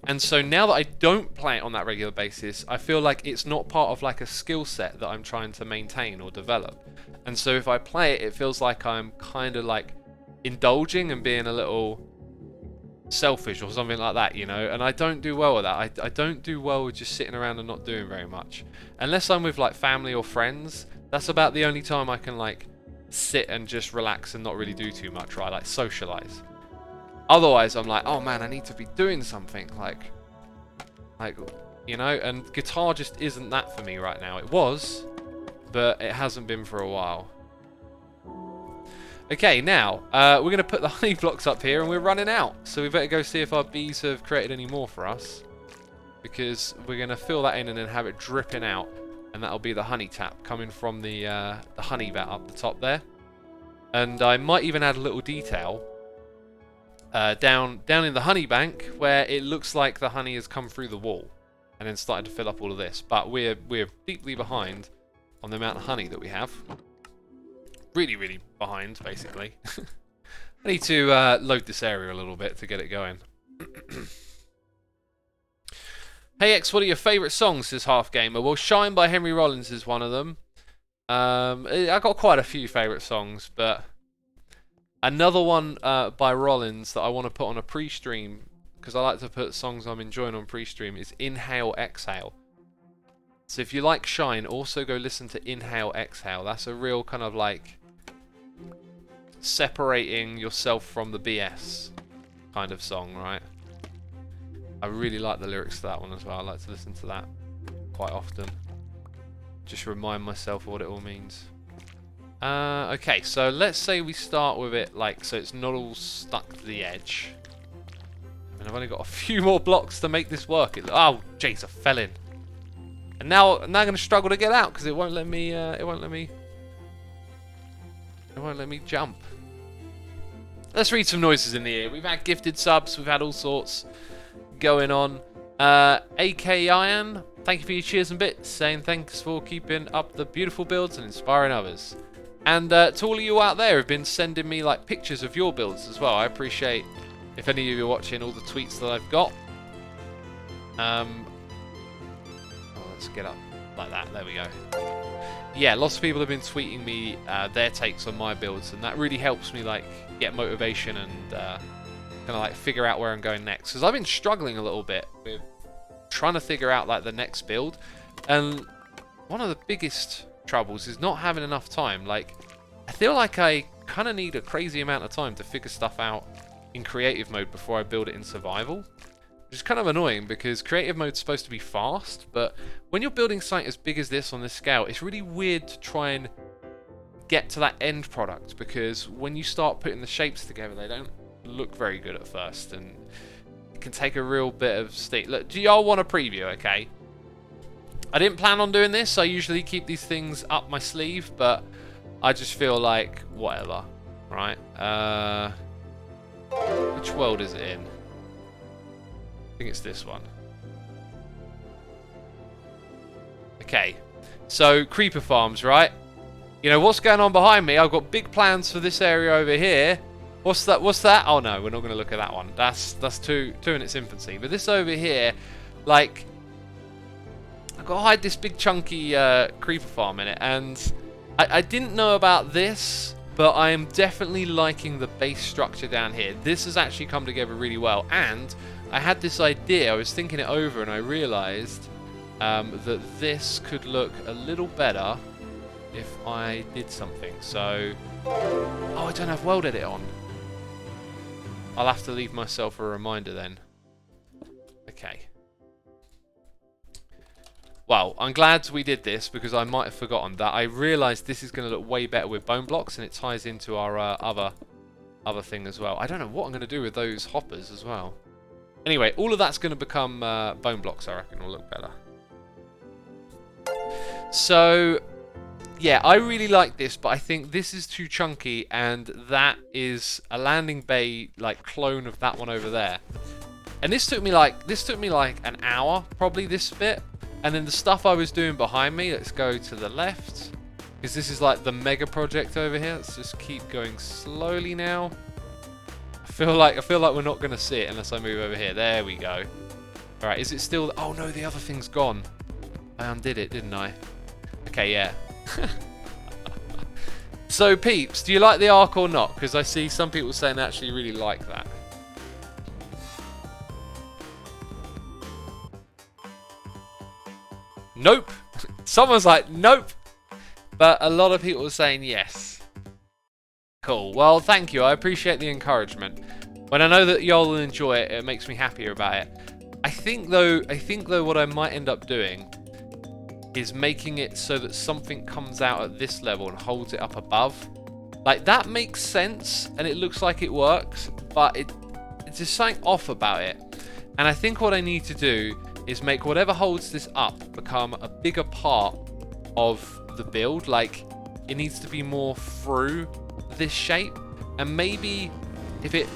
And so now that I don't play it on that regular basis, I feel like it's not part of like a skill set that I'm trying to maintain or develop. And so if I play it, it feels like I'm kind of like indulging and being a little selfish or something like that, you know? And I don't do well with that. I don't do well with just sitting around and not doing very much. Unless I'm with like family or friends, that's about the only time I can like sit and just relax and not really do too much, right? Like socialize. Otherwise, I'm like, oh man, I need to be doing something, like, you know, and guitar just isn't that for me right now. It was, but it hasn't been for a while. Okay, now, we're going to put the honey blocks up here, and we're running out. So we better go see if our bees have created any more for us, because we're going to fill that in and then have it dripping out, and that'll be the honey tap coming from the honey vat up the top there. And I might even add a little detail down in the honey bank where it looks like the honey has come through the wall and then started to fill up all of this, but we're deeply behind on the amount of honey that we have. Really behind, basically. I need to load this area a little bit to get it going. Hey X, what are your favourite songs, says Half Gamer? Well, Shine by Henry Rollins is one of them. I got quite a few favourite songs, but another one by Rollins that I want to put on a pre-stream, because I like to put songs I'm enjoying on pre-stream, is Inhale Exhale. So if you like Shine, also go listen to Inhale Exhale. That's a real kind of like separating yourself from the BS kind of song, right? I really like the lyrics to that one as well. I like to listen to that quite often. Just remind myself of what it all means. Okay, so let's say we start with it like so it's not all stuck to the edge. And I've only got a few more blocks to make this work. Oh, jeez, I fell in. And now I'm going to struggle to get out because it won't let me. It won't let me jump. Let's read some noises in the ear. We've had gifted subs. We've had all sorts going on. AK Iron, thank you for your cheers and bits. Saying thanks for keeping up the beautiful builds and inspiring others. And to all of you out there who've been sending me like pictures of your builds as well. I appreciate if any of you are watching all the tweets that I've got. Let's get up like that. There we go. Yeah, lots of people have been tweeting me their takes on my builds, and that really helps me like get motivation and kind of like figure out where I'm going next. Because I've been struggling a little bit with trying to figure out like the next build, and one of the biggest troubles is not having enough time. Like, I feel like I kind of need a crazy amount of time to figure stuff out in creative mode before I build it in survival. Which is kind of annoying because creative mode's supposed to be fast, but when you're building something as big as this on this scale, it's really weird to try and get to that end product, because when you start putting the shapes together, they don't look very good at first, and it can take a real bit of steam. Look, do y'all want a preview, okay? I didn't plan on doing this. I usually keep these things up my sleeve, but I just feel like whatever, right? Which world is it in? I think it's this one. Okay, so creeper farms, right? You know what's going on behind me? I've got big plans for this area over here. What's that? What's that? Oh no, we're not going to look at that one. That's two in its infancy. But this over here, like, I've got to hide this big chunky creeper farm in it, and I didn't know about this, but I am definitely liking the base structure down here. This has actually come together really well, and I had this idea. I was thinking it over, and I realised that this could look a little better if I did something. So, oh, I don't have World Edit on. I'll have to leave myself a reminder then. Okay. Well, I'm glad we did this because I might have forgotten that. I realised this is going to look way better with bone blocks, and it ties into our other thing as well. I don't know what I'm going to do with those hoppers as well. Anyway, all of that's going to become bone blocks, I reckon, will look better. So, yeah, I really like this, but I think this is too chunky, and that is a landing bay like clone of that one over there. And this took me like an hour, probably, this bit. And then the stuff I was doing behind me, let's go to the left. Because this is like the mega project over here. Let's just keep going slowly now. I feel like we're not going to see it unless I move over here. There we go. Alright, is it still... Oh no, the other thing's gone. I undid it, didn't I? Okay, yeah. So, peeps, do you like the arc or not? Because I see some people saying they actually really like that. Nope. Someone's like, nope. But a lot of people are saying yes. Cool. Well, thank you. I appreciate the encouragement. When I know that y'all will enjoy it, it makes me happier about it. I think though what I might end up doing is making it so that something comes out at this level and holds it up above. Like, that makes sense and it looks like it works, but it's just something off about it. And I think what I need to do is make whatever holds this up become a bigger part of the build. Like, it needs to be more through this shape, and maybe if it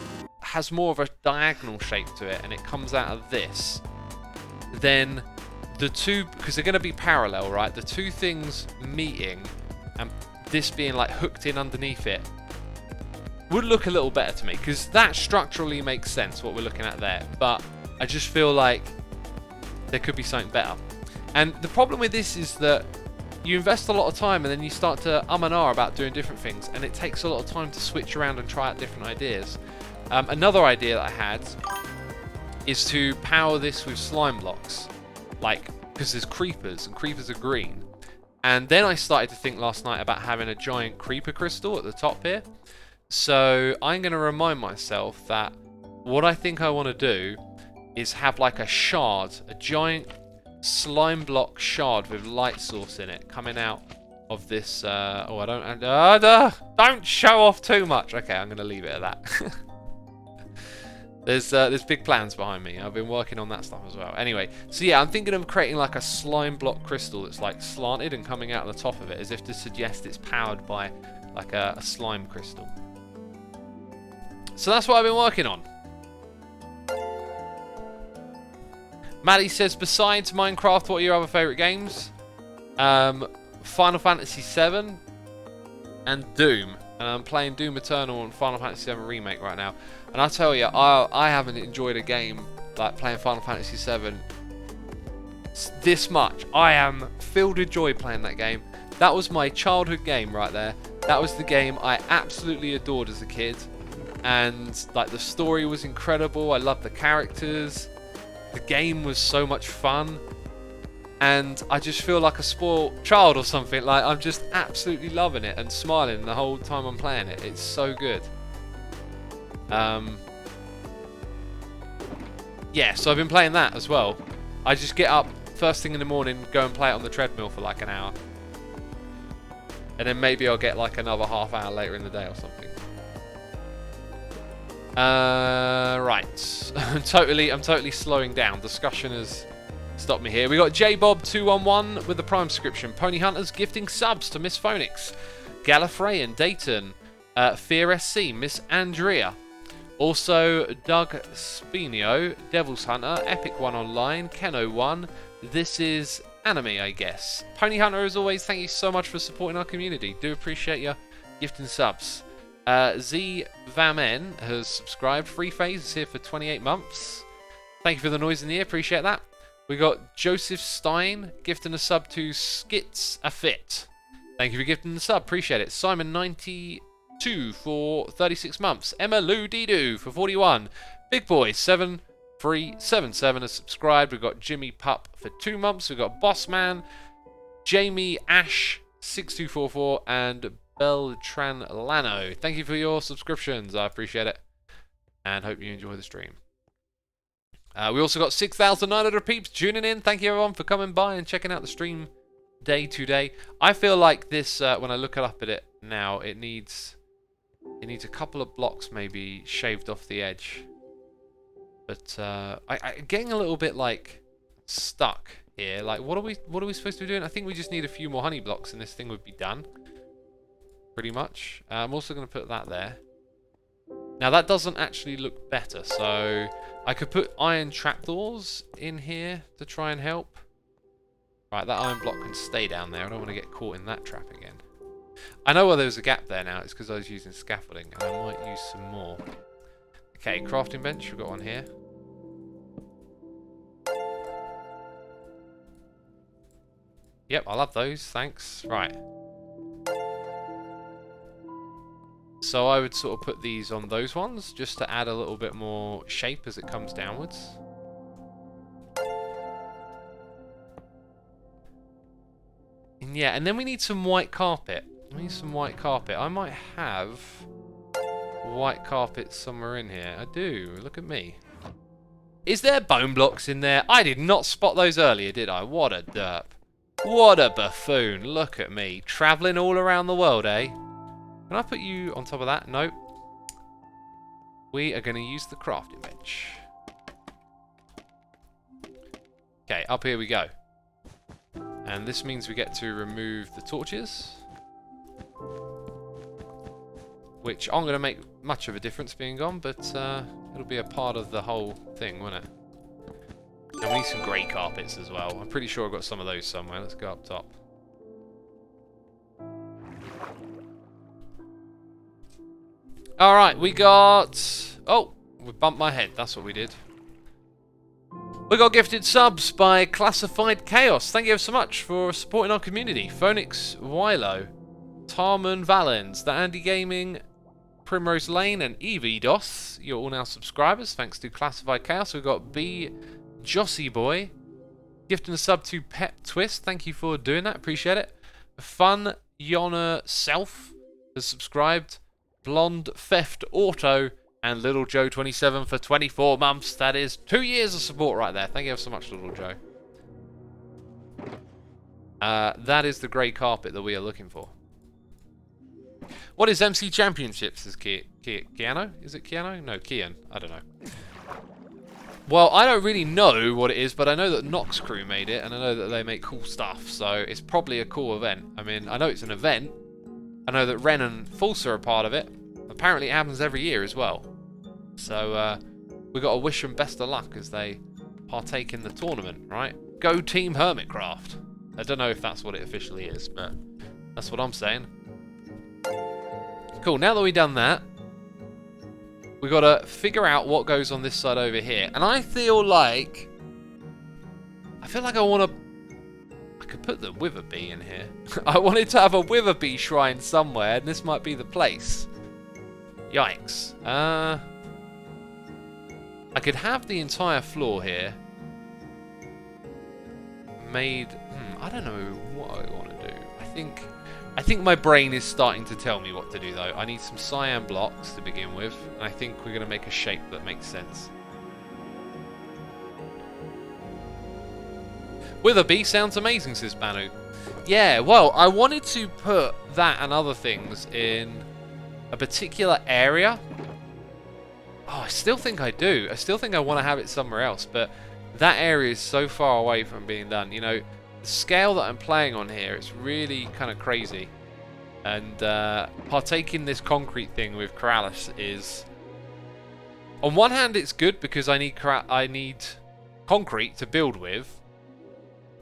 has more of a diagonal shape to it and it comes out of this, then the two, because they're going to be parallel, right? The two things meeting and this being like hooked in underneath it would look a little better to me, because that structurally makes sense what we're looking at there, but I just feel like there could be something better. And the problem with this is that you invest a lot of time and then you start to and ah about doing different things, and it takes a lot of time to switch around and try out different ideas. Another idea that I had is to power this with slime blocks, like, because there's creepers and creepers are green. And then I started to think last night about having a giant creeper crystal at the top here. So I'm going to remind myself that what I think I want to do is have like a shard, a giant slime block shard with light source in it coming out of this. Don't show off too much. Okay, I'm going to leave it at that. There's big plans behind me. I've been working on that stuff as well. Anyway, so yeah, I'm thinking of creating like a slime block crystal that's like slanted and coming out of the top of it, as if to suggest it's powered by like a slime crystal. So that's what I've been working on. Maddie says, besides Minecraft, what are your other favourite games? Final Fantasy VII and Doom. And I'm playing Doom Eternal and Final Fantasy VII Remake right now. And I tell you, I haven't enjoyed a game like playing Final Fantasy VII this much. I am filled with joy playing that game. That was my childhood game right there. That was the game I absolutely adored as a kid. And like, the story was incredible. I loved the characters. The game was so much fun. And I just feel like a spoiled child or something. Like, I'm just absolutely loving it and smiling the whole time I'm playing it. It's so good. Yeah, so I've been playing that as well. I just get up first thing in the morning, go and play it on the treadmill for like an hour. And then maybe I'll get like another half hour later in the day or something. Right. I'm totally slowing down. Discussion has stopped me here. We got JBob211 with the Prime subscription. Pony Hunters gifting subs to Miss Phonix, Gallifreyan, Dayton, Fear SC, Miss Andrea. Also, Doug Spinio, Devil's Hunter, Epic One Online, Keno1. This is anime, I guess. Pony Hunter, as always, thank you so much for supporting our community. Do appreciate your gifting subs. Z Vamen has subscribed. Free Phase is here for 28 months. Thank you for the noise in the ear. Appreciate that. We got Joseph Stein gifting a sub to Skits a Fit. Thank you for gifting the sub. Appreciate it. Simon92 for 36 months. Emma Lou Didu for 41. Big Boy 7377 has subscribed. We've got Jimmy Pup for 2 months. We've got Bossman, Jamie Ash 6244, and Beltran Lano. Thank you for your subscriptions. I appreciate it. And hope you enjoy the stream. We also got 6,900 peeps tuning in. Thank you everyone for coming by and checking out the stream day to day. I feel like this, when I look up at it now, it needs a couple of blocks maybe shaved off the edge. But I'm getting a little bit like stuck here. Like, what are we supposed to be doing? I think we just need a few more honey blocks and this thing would be done. Pretty much. I'm also going to put that there. Now that doesn't actually look better, so I could put iron trapdoors in here to try and help. Right, that iron block can stay down there. I don't want to get caught in that trap again. I know why there was a gap there now. It's because I was using scaffolding, and I might use some more. Okay, crafting bench. We've got one here. Yep, I love those. Thanks. Right. So I would sort of put these on those ones, just to add a little bit more shape as it comes downwards. And yeah, and then we need some white carpet. We need some white carpet. I might have white carpet somewhere in here. I do. Look at me. Is there bone blocks in there? I did not spot those earlier, did I? What a derp. What a buffoon. Look at me. Travelling all around the world, eh? Can I put you on top of that? Nope. We are going to use the crafting bench. Okay, up here we go. And this means we get to remove the torches. Which aren't going to make much of a difference being gone, but it'll be a part of the whole thing, won't it? And we need some grey carpets as well. I'm pretty sure I've got some of those somewhere. Let's go up top. Alright, we got... Oh, we bumped my head. That's what we did. We got gifted subs by Classified Chaos. Thank you so much for supporting our community. Phonix Wilo, Tarman Valens, The Andy Gaming, Primrose Lane, and EVDOS. You're all now subscribers, thanks to Classified Chaos. We've got B. Jossie Boy, gifting a sub to Pet Twist. Thank you for doing that, appreciate it. Fun Yona Self has subscribed. Blonde Theft Auto, and Little Joe 27 for 24 months. That is 2 years of support right there. Thank you so much, Little Joe. That is the grey carpet that we are looking for. What is MC Championships? Is Keanu? Is it Keanu? No, Kian. I don't know. Well, I don't really know what it is, but I know that Nox Crew made it, and I know that they make cool stuff, so it's probably a cool event. I mean, I know it's an event. I know that Ren and Fulsa are a part of it. Apparently it happens every year as well. So, we got to wish them best of luck as they partake in the tournament, right? Go Team Hermitcraft. I don't know if that's what it officially is, but that's what I'm saying. Cool, now that we've done that, we got to figure out what goes on this side over here. And I feel like I want to... I could put the Wither Bee in here. I wanted to have a Wither Bee shrine somewhere, and this might be the place. Yikes. I could have the entire floor here made... I don't know what I want to do. I think my brain is starting to tell me what to do, though. I need some cyan blocks to begin with, and I think we're going to make a shape that makes sense. Wither Bee sounds amazing, says Banu. Yeah, well, I wanted to put that and other things in a particular area. Oh, I still think I do. I still think I want to have it somewhere else, but that area is so far away from being done. You know, the scale that I'm playing on here, it's really kind of crazy. And partaking this concrete thing with Corrales is... On one hand, it's good because I need concrete to build with.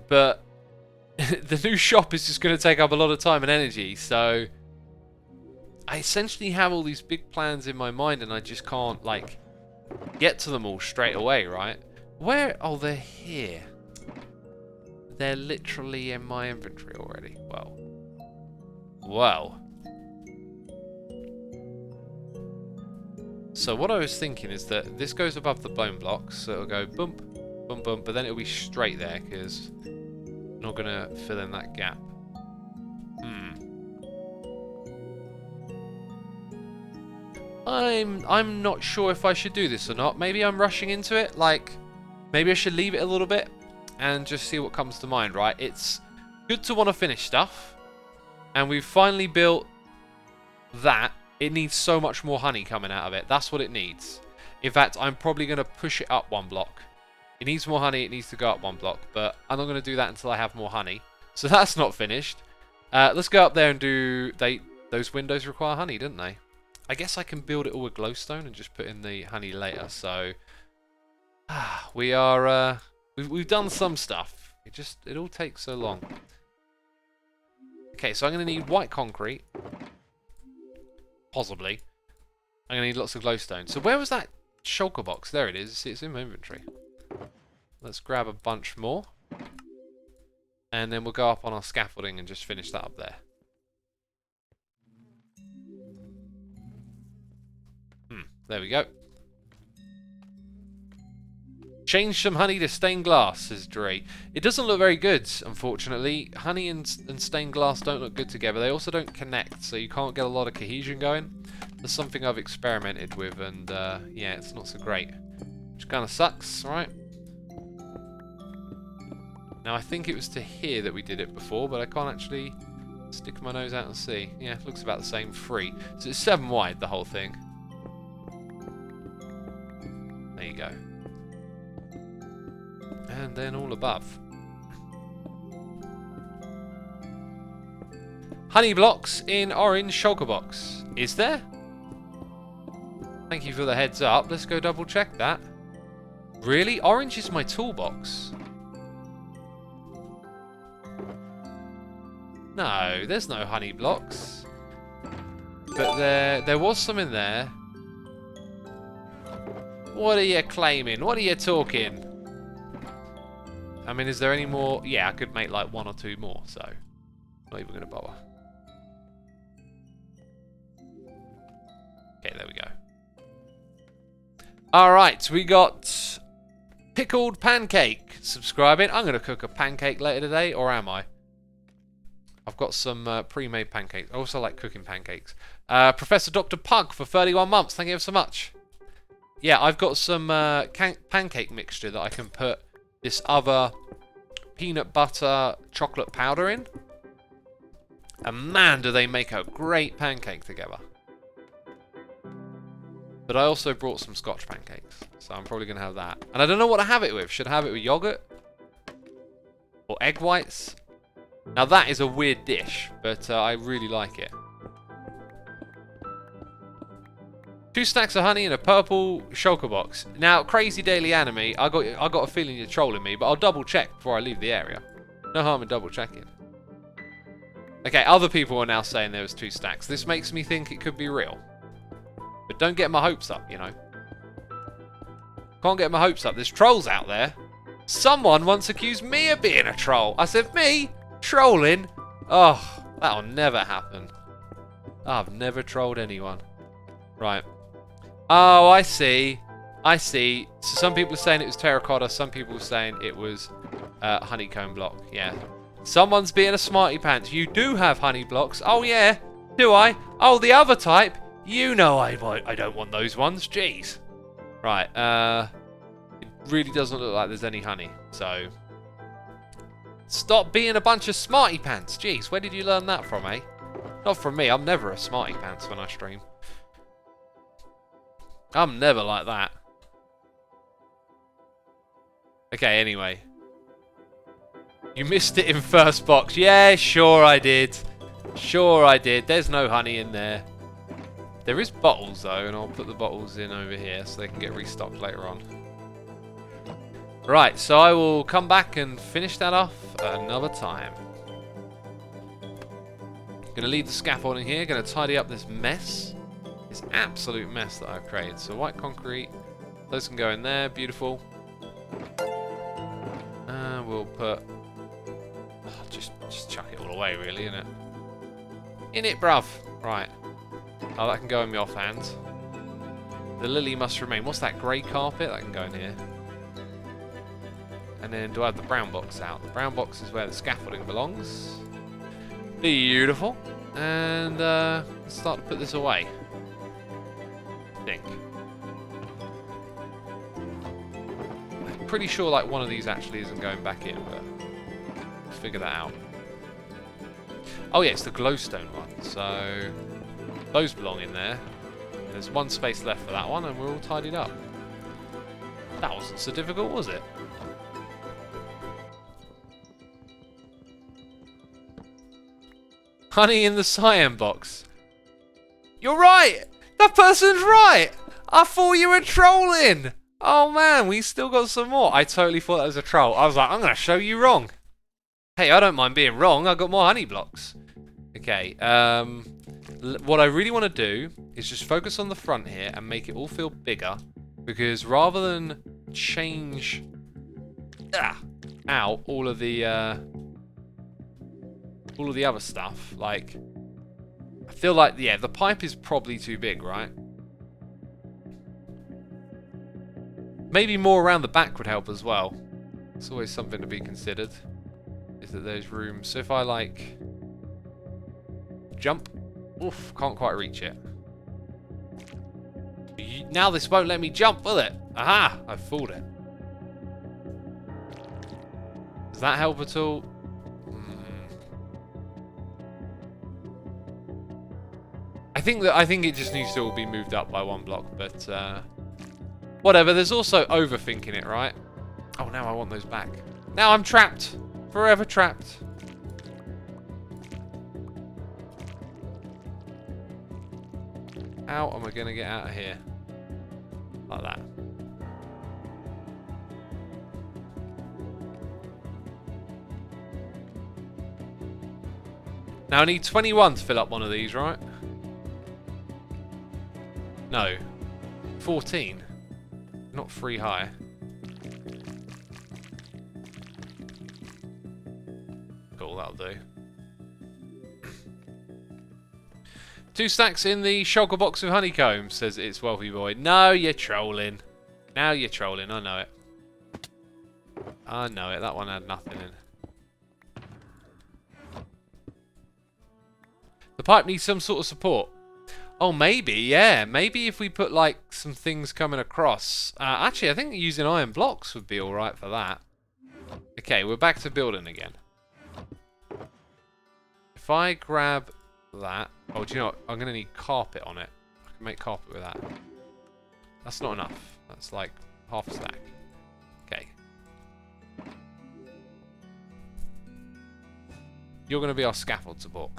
But the new shop is just going to take up a lot of time and energy, so I essentially have all these big plans in my mind and I just can't, like, get to them all straight away, right? Where? Oh, they're here. They're literally in my inventory already. Well. So what I was thinking is that this goes above the bone blocks, so it'll go bump, bump, bump, but then it'll be straight there because I'm not going to fill in that gap. I'm not sure if I should do this or not. Maybe I'm rushing into it. Like, maybe I should leave it a little bit and just see what comes to mind, right? It's good to want to finish stuff. And we've finally built that. It needs so much more honey coming out of it. That's what it needs. In fact, I'm probably going to push it up one block. It needs more honey. It needs to go up one block. But I'm not going to do that until I have more honey. So that's not finished. Let's go up there and do... Those windows require honey, didn't they? I guess I can build it all with glowstone and just put in the honey later. So we are... We've done some stuff. It all takes so long. Okay, so I'm going to need white concrete. Possibly. I'm going to need lots of glowstone. So where was that shulker box? There it is. It's in my inventory. Let's grab a bunch more. And then we'll go up on our scaffolding and just finish that up there. There we go. Change some honey to stained glass, says Dre. It doesn't look very good, unfortunately. Honey and stained glass don't look good together. They also don't connect, so you can't get a lot of cohesion going. That's something I've experimented with, and yeah, it's not so great. Which kind of sucks, right? Now, I think it was to here that we did it before, but I can't actually stick my nose out and see. Yeah, it looks about the same. 3. So it's 7 wide, the whole thing. There you go. And then all above. Honey blocks in orange shulker box. Is there? Thank you for the heads up. Let's go double check that. Really? Orange is my toolbox. No, there's no honey blocks. But there was some in there. What are you claiming? What are you talking? I mean, is there any more? Yeah, I could make like 1 or 2 more, so not even going to bother. Okay, there we go. Alright, we got Pickled Pancake subscribing. I'm going to cook a pancake later today, or am I? I've got some pre-made pancakes. I also like cooking pancakes. Professor Dr. Pug for 31 months. Thank you ever so much. Yeah, I've got some pancake mixture that I can put this other peanut butter chocolate powder in. And man, do they make a great pancake together. But I also brought some Scotch pancakes, so I'm probably going to have that. And I don't know what to have it with. Should I have it with yogurt? Or egg whites? Now that is a weird dish, but I really like it. 2 stacks of honey in a purple shulker box. Now, crazy daily anime, I got a feeling you're trolling me, but I'll double check before I leave the area. No harm in double checking. Okay, other people are now saying there was 2 stacks. This makes me think it could be real. But don't get my hopes up, you know. Can't get my hopes up. There's trolls out there. Someone once accused me of being a troll. I said, me? Trolling? Oh, that'll never happen. I've never trolled anyone. Right. Oh, I see. I see. So some people are saying it was terracotta. Some people are saying it was honeycomb block. Yeah. Someone's being a smarty pants. You do have honey blocks. Oh, yeah. Do I? Oh, the other type. You know I don't want those ones. Jeez. Right. It really doesn't look like there's any honey. So stop being a bunch of smarty pants. Jeez, where did you learn that from, eh? Not from me. I'm never a smarty pants when I stream. I'm never like that. Okay, anyway. You missed it in first box. Yeah, sure I did. Sure I did. There's no honey in there. There is bottles though, and I'll put the bottles in over here so they can get restocked later on. Right, so I will come back and finish that off another time. Gonna leave the scaffolding here, gonna tidy up this mess. This absolute mess that I've created. So white concrete, those can go in there, beautiful. We'll put, just chuck it all away really, innit? In it, bruv. Right. Oh, that can go in my offhand. The lily must remain. What's that, grey carpet? That can go in here. And then do I have the brown box out? The brown box is where the scaffolding belongs. Beautiful. And let's start to put this away. I think. I'm pretty sure like one of these actually isn't going back in, but let's figure that out. Oh yeah, it's the glowstone one. So those belong in there. There's 1 space left for that one, and we're all tidied up. That wasn't so difficult, was it? Honey in the cyan box. You're right! That person's right! I thought you were trolling! Oh man, we still got some more. I totally thought that was a troll. I was like, I'm going to show you wrong. Hey, I don't mind being wrong. I got more honey blocks. Okay, what I really want to do is just focus on the front here and make it all feel bigger. Because rather than change out all of the other stuff, like, I feel like, yeah, the pipe is probably too big, right? Maybe more around the back would help as well. It's always something to be considered, is that there's room. So if I, like, jump, oof, can't quite reach it. Now this won't let me jump, will it? Aha! I fooled it. Does that help at all? I think it just needs to all be moved up by one block, but whatever. There's also overthinking it, right? Oh, now I want those back. Now I'm trapped, forever trapped. How am I gonna get out of here? Like that. Now I need 21 to fill up one of these, right? No. 14. Not 3 high. Cool, that'll do. 2 stacks in the shulker box of honeycomb, says It's Wealthy Boy. No, you're trolling. Now you're trolling, I know it. I know it, that one had nothing in. The pipe needs some sort of support. Oh, maybe, yeah. Maybe if we put, like, some things coming across. Actually, I think using iron blocks would be alright for that. Okay, we're back to building again. If I grab that... Oh, do you know what? I'm going to need carpet on it. I can make carpet with that. That's not enough. That's, like, half a stack. Okay. You're going to be our scaffold support.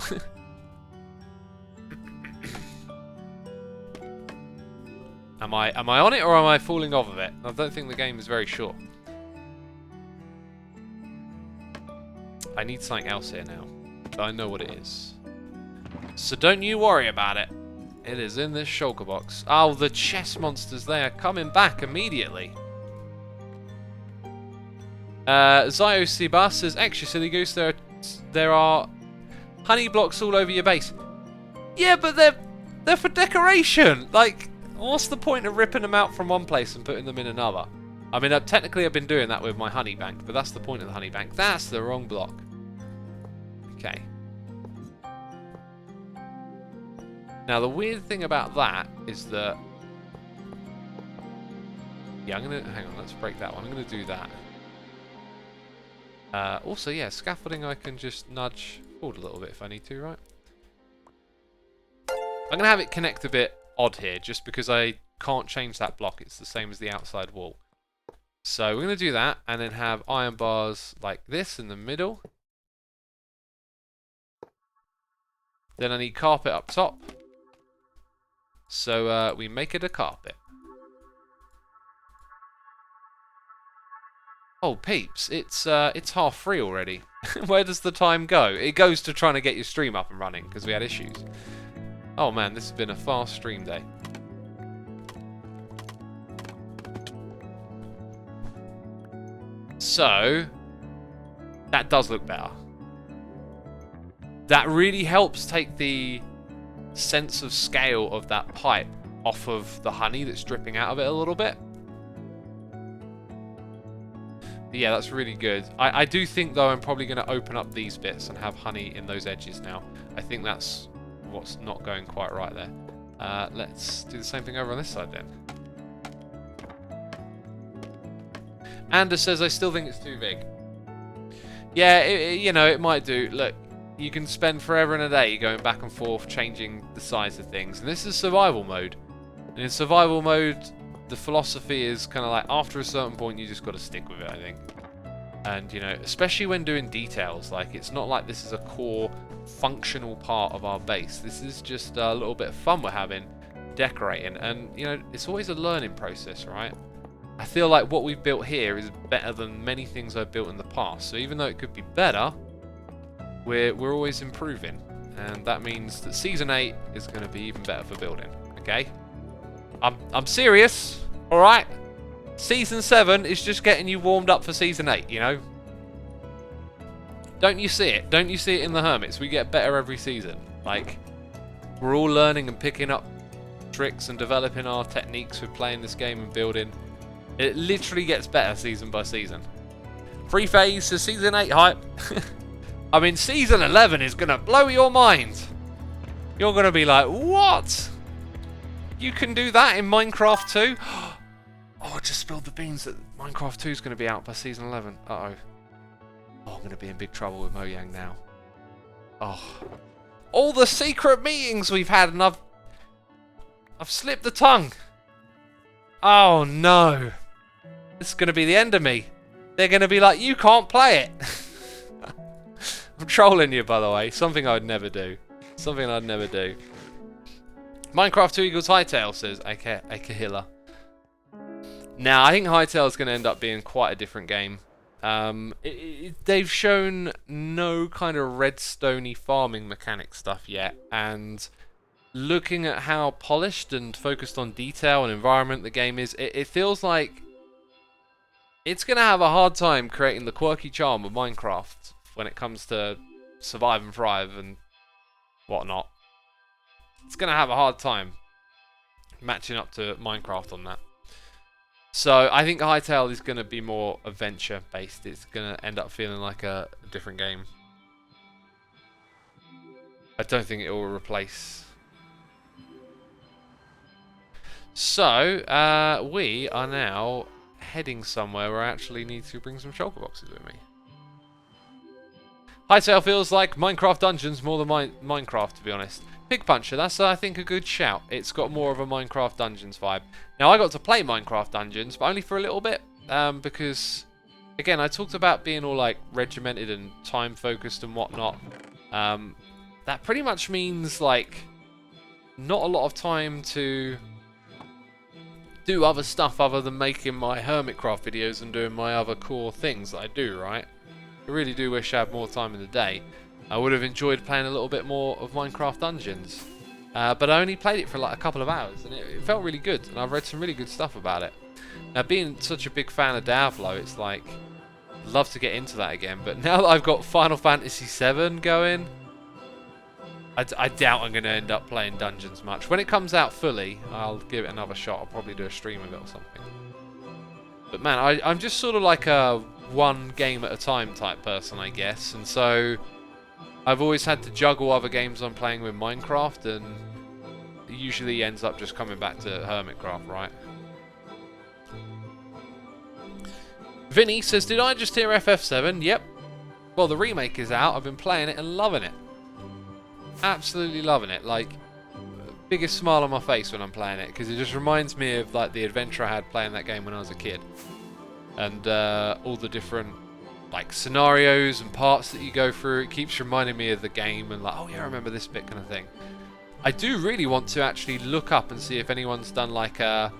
Am I on it or am I falling off of it? I don't think the game is very sure. I need something else here now. But I know what it is. So don't you worry about it. It is in this shulker box. Oh, the chest monsters, they are coming back immediately. Zio Siba says, extra silly goose, there are honey blocks all over your base. Yeah, but they're for decoration. Like, what's the point of ripping them out from one place and putting them in another? I mean, technically I've been doing that with my honey bank, but that's the point of the honey bank. That's the wrong block. Okay. Now, the weird thing about that is that... Yeah, I'm going to... Hang on, let's break that one. I'm going to do that. Also, yeah, scaffolding I can just nudge forward a little bit if I need to, right? I'm going to have it connect a bit odd here, just because I can't change that block. It's the same as the outside wall. So we're going to do that, and then have iron bars like this in the middle. Then I need carpet up top. So we make it a carpet. Oh, peeps, it's 3:30 already. Where does the time go? It goes to trying to get your stream up and running, because we had issues. Oh man, this has been a fast stream day. So, that does look better. That really helps take the sense of scale of that pipe off of the honey that's dripping out of it a little bit. But yeah, that's really good. I do think, though, I'm probably going to open up these bits and have honey in those edges now. I think that's what's not going quite right there. Let's do the same thing over on this side then. Anders says, I still think it's too big. Yeah, you know, it might do. Look, you can spend forever and a day going back and forth changing the size of things. And this is survival mode. And in survival mode, the philosophy is kind of like, after a certain point, you just got to stick with it, I think. And, you know, especially when doing details, like, it's not like this is a core functional part of our base. This is just a little bit of fun we're having decorating. And, you know, it's always a learning process, right? I feel like what we've built here is better than many things I've built in the past. So even though it could be better, we're always improving. And that means that Season 8 is going to be even better for building. Okay? I'm serious. Alright? Season 7 is just getting you warmed up for Season 8, you know? Don't you see it? Don't you see it in the Hermits? We get better every season. Like, we're all learning and picking up tricks and developing our techniques with playing this game and building. It literally gets better season by season. Free phase to Season 8 hype. I mean, Season 11 is going to blow your mind. You're going to be like, what? You can do that in Minecraft 2? Oh, I just spilled the beans that Minecraft 2 is going to be out by Season 11. Uh-oh. Oh, I'm going to be in big trouble with Mojang now. Oh. All the secret meetings we've had and I've slipped the tongue. Oh, no. This is going to be the end of me. They're going to be like, you can't play it. I'm trolling you, by the way. Something I would never do. Something I'd never do. Minecraft 2 equals Hightail, says Akahilla. Now, I think Hightail is going to end up being quite a different game. They've shown no kind of redstone-y farming mechanic stuff yet, and looking at how polished and focused on detail and environment the game is, it feels like it's going to have a hard time creating the quirky charm of Minecraft when it comes to survive and thrive and whatnot. It's going to have a hard time matching up to Minecraft on that. So I think Hytale is going to be more adventure based. It's going to end up feeling like a different game. I don't think it will replace. So we are now heading somewhere where I actually need to bring some shulker boxes with me. Hytale feels like Minecraft Dungeons more than Minecraft, to be honest. Pig Puncher, that's I think a good shout. It's got more of a Minecraft Dungeons vibe. Now I got to play Minecraft Dungeons, but only for a little bit, because again I talked about being all like regimented and time focused and whatnot. That pretty much means like not a lot of time to do other stuff other than making my Hermitcraft videos and doing my other core things that I do, right? I really do wish I had more time in the day. I would have enjoyed playing a little bit more of Minecraft Dungeons. But I only played it for like a couple of hours and it felt really good, and I've read some really good stuff about it. Now, being such a big fan of Diablo, it's like, I'd love to get into that again, but now that I've got Final Fantasy VII going, I doubt I'm going to end up playing Dungeons much. When it comes out fully, I'll give it another shot. I'll probably do a stream of it or something. But man, I'm just sort of like a one game at a time type person, I guess, and so I've always had to juggle other games I'm playing with Minecraft, and it usually ends up just coming back to Hermitcraft, right? Vinny says, did I just hear FF7? Yep. Well, the remake is out. I've been playing it and loving it. Absolutely loving it. Like, biggest smile on my face when I'm playing it, because it just reminds me of like the adventure I had playing that game when I was a kid. And all the different like scenarios and parts that you go through, it keeps reminding me of the game and like, oh yeah, I remember this bit kind of thing. I do really want to actually look up and see if anyone's done like a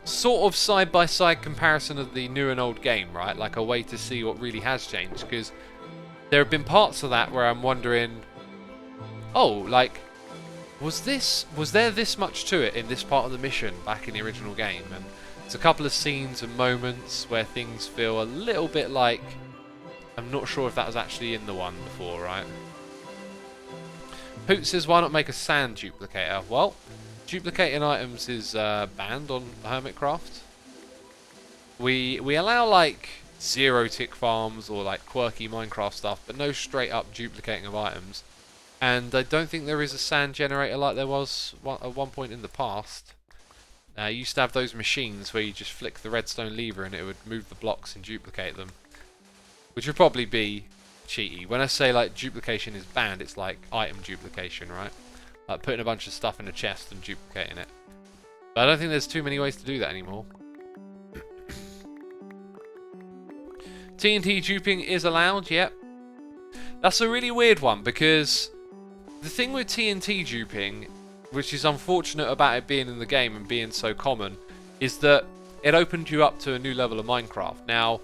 sort of side-by-side comparison of the new and old game, right? Like a way to see what really has changed, because there have been parts of that where I'm wondering, oh, like, was there this much to it in this part of the mission back in the original game? And there's a couple of scenes and moments where things feel a little bit like, I'm not sure if that was actually in the one before, right? Hoot says, why not make a sand duplicator? Well, duplicating items is banned on Hermitcraft. We allow like 0-tick farms or like quirky Minecraft stuff, but no straight up duplicating of items. And I don't think there is a sand generator like there was at one point in the past. You used to have those machines where you just flick the redstone lever and it would move the blocks and duplicate them, which would probably be cheaty. When I say like duplication is banned, it's like item duplication, right? Like putting a bunch of stuff in a chest and duplicating it. But I don't think there's too many ways to do that anymore. TNT duping is allowed, yep. That's a really weird one, because the thing with TNT duping, which is unfortunate about it being in the game and being so common, is that it opened you up to a new level of Minecraft. Now,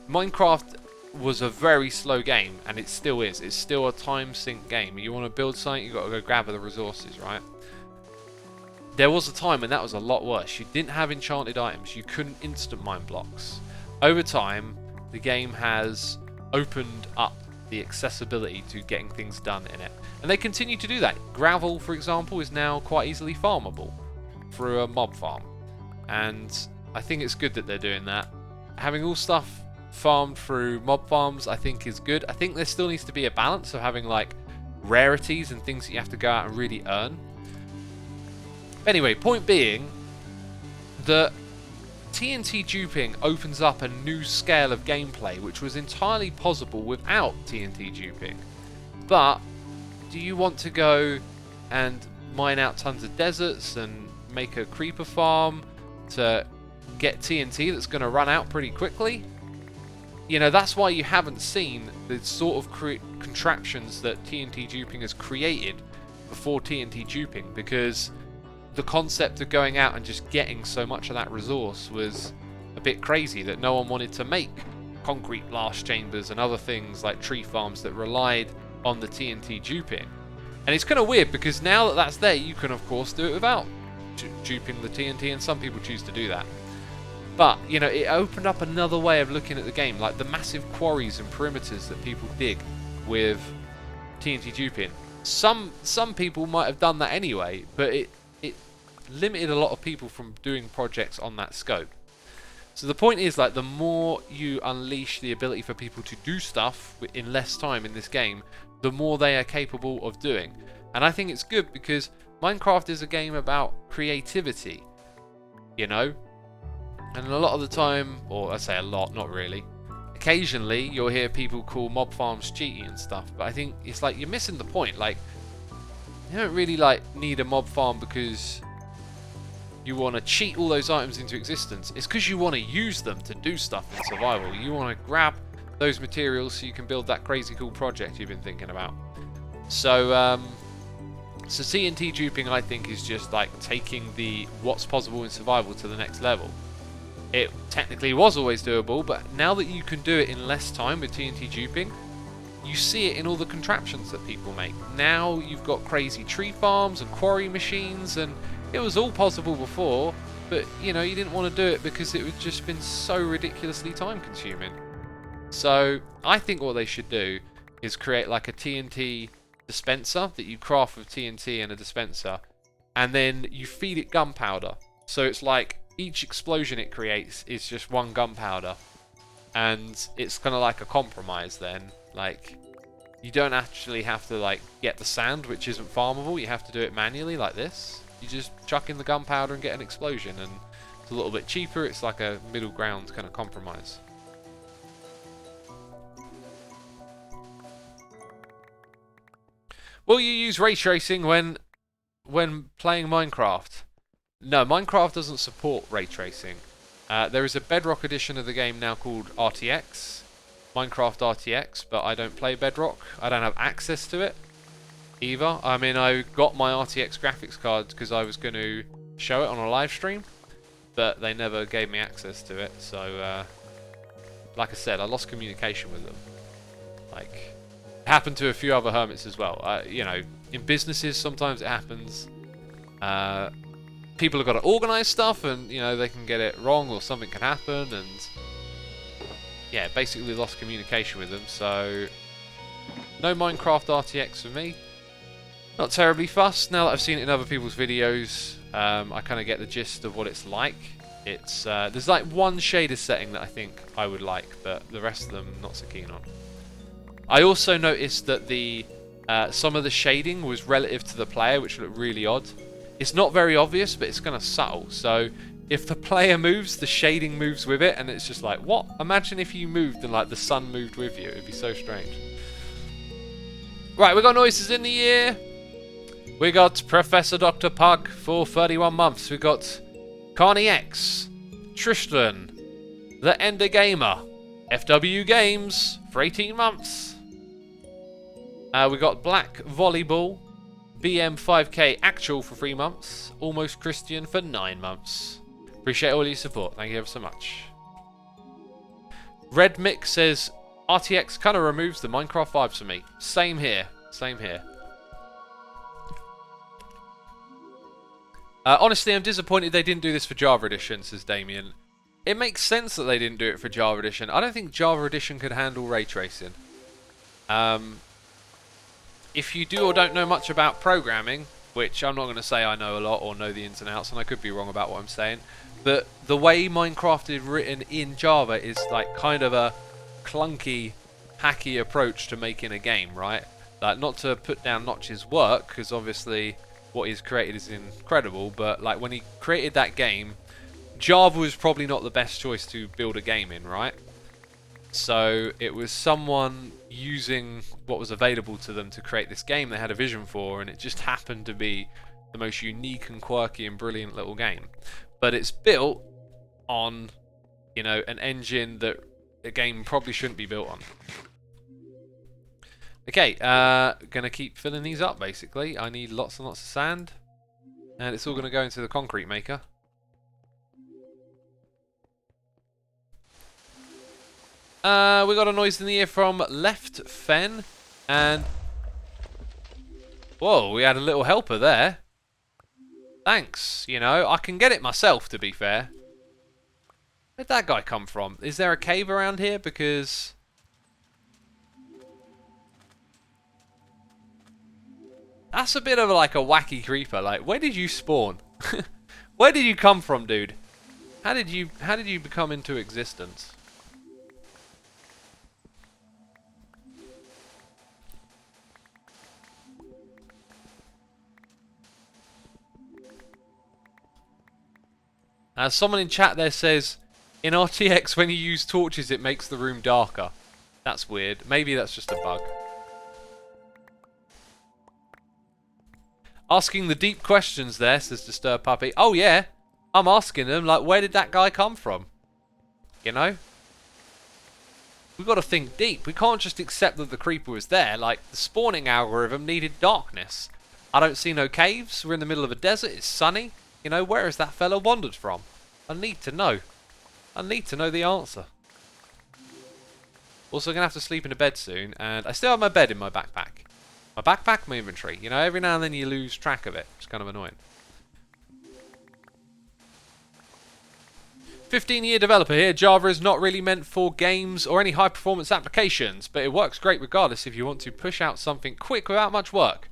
Minecraft was a very slow game, and it still is. It's still a time sink game. You want to build something, you've got to go grab the resources, right? There was a time when that was a lot worse. You didn't have enchanted items. You couldn't instant mine blocks. Over time, the game has opened up the accessibility to getting things done in it. And they continue to do that. Gravel, for example, is now quite easily farmable through a mob farm. And I think it's good that they're doing that. Having all stuff farmed through mob farms, I think is good. I think there still needs to be a balance of having like rarities and things that you have to go out and really earn. Anyway, point being that TNT duping opens up a new scale of gameplay which was entirely possible without TNT duping. But do you want to go and mine out tons of deserts and make a creeper farm to get TNT that's going to run out pretty quickly? You know, that's why you haven't seen the sort of contraptions that TNT duping has created before TNT duping, because the concept of going out and just getting so much of that resource was a bit crazy, that no one wanted to make concrete blast chambers and other things like tree farms that relied on the TNT duping. And it's kind of weird because now that that's there, you can of course do it without duping the TNT, and some people choose to do that. But, you know, it opened up another way of looking at the game, like the massive quarries and perimeters that people dig with TNT duping. Some people might have done that anyway, but it limited a lot of people from doing projects on that scope. So the point is, like, the more you unleash the ability for people to do stuff in less time in this game, the more they are capable of doing. And I think it's good because Minecraft is a game about creativity, you know? And a lot of the time, or I say a lot, not really, occasionally you'll hear people call mob farms cheaty and stuff, but I think it's like you're missing the point. Like, you don't really like need a mob farm because you want to cheat all those items into existence. It's because you want to use them to do stuff in survival. You want to grab those materials so you can build that crazy cool project you've been thinking about. So TNT duping, I think, is just like taking the what's possible in survival to the next level. It technically was always doable, but now that you can do it in less time with TNT duping, you see it in all the contraptions that people make. Now you've got crazy tree farms and quarry machines, and it was all possible before, but you know, you didn't want to do it because it would just been so ridiculously time consuming. So I think what they should do is create like a TNT dispenser that you craft with TNT and a dispenser, and then you feed it gunpowder. So it's like each explosion it creates is just one gunpowder, and it's kind of like a compromise then. Like, you don't actually have to like get the sand, which isn't farmable. You have to do it manually like this. You just chuck in the gunpowder and get an explosion, and it's a little bit cheaper. It's like a middle ground kind of compromise. Will you use ray tracing when playing Minecraft? No, Minecraft doesn't support ray tracing. There is a Bedrock edition of the game now called RTX, Minecraft RTX, but I don't play Bedrock. I don't have access to it either. I mean, I got my RTX graphics card because I was going to show it on a live stream, but they never gave me access to it. So, like I said, I lost communication with them. Like, it happened to a few other hermits as well. You know, in businesses sometimes it happens. People have got to organise stuff, and you know, they can get it wrong or something can happen, and yeah, basically lost communication with them. So no Minecraft RTX for me. Not terribly fussed. Now that I've seen it in other people's videos, I kind of get the gist of what it's like. It's there's like one shader setting that I think I would like, but the rest of them not so keen on. I also noticed that the some of the shading was relative to the player, which looked really odd. It's not very obvious, but it's kind of subtle. So if the player moves, the shading moves with it, and it's just like, what? Imagine if you moved and like the sun moved with you. It'd be so strange. Right, we got noises in the ear. We got Professor Dr. Pug for 31 months. We got Carney X, Tristan, The Ender Gamer, FW Games for 18 months. We got Black Volleyball, BM5K Actual for 3 months, Almost Christian for 9 months. Appreciate all your support. Thank you ever so much. Red Mick says, RTX kind of removes the Minecraft vibes for me. Same here. Same here. Honestly, I'm disappointed they didn't do this for Java Edition, says Damien. It makes sense that they didn't do it for Java Edition. I don't think Java Edition could handle ray tracing. If you do or don't know much about programming, which I'm not going to say I know a lot or know the ins and outs, and I could be wrong about what I'm saying, but the way Minecraft is written in Java is like kind of a clunky, hacky approach to making a game, right? Like, not to put down Notch's work, because obviously what he's created is incredible, but like when he created that game, Java was probably not the best choice to build a game in, right? So it was someone using what was available to them to create this game they had a vision for, and it just happened to be the most unique and quirky and brilliant little game. But it's built on, you know, an engine that a game probably shouldn't be built on. Okay, gonna keep filling these up basically. I need lots and lots of sand, and it's all gonna go into the concrete maker. We got a noise in the ear from Left Fen, and whoa, we had a little helper there. Thanks, you know, I can get it myself, to be fair. Where'd that guy come from? Is there a cave around here? Because that's a bit of like a wacky creeper. Like, where did you spawn? Where did you come from, dude? How did you become into existence? Someone in chat there says, in RTX when you use torches it makes the room darker. That's weird. Maybe that's just a bug. Asking the deep questions there, says Disturbed Puppy. Oh yeah, I'm asking them, like, where did that guy come from? You know? We've got to think deep. We can't just accept that the creeper was there. Like, the spawning algorithm needed darkness. I don't see no caves. We're in the middle of a desert. It's sunny. You know, where has that fella wandered from? I need to know. I need to know the answer. Also, I'm going to have to sleep in a bed soon, and I still have my bed in my backpack. My backpack, my inventory. You know, every now and then you lose track of it. It's kind of annoying. 15-year developer here. Java is not really meant for games or any high-performance applications, but it works great regardless if you want to push out something quick without much work.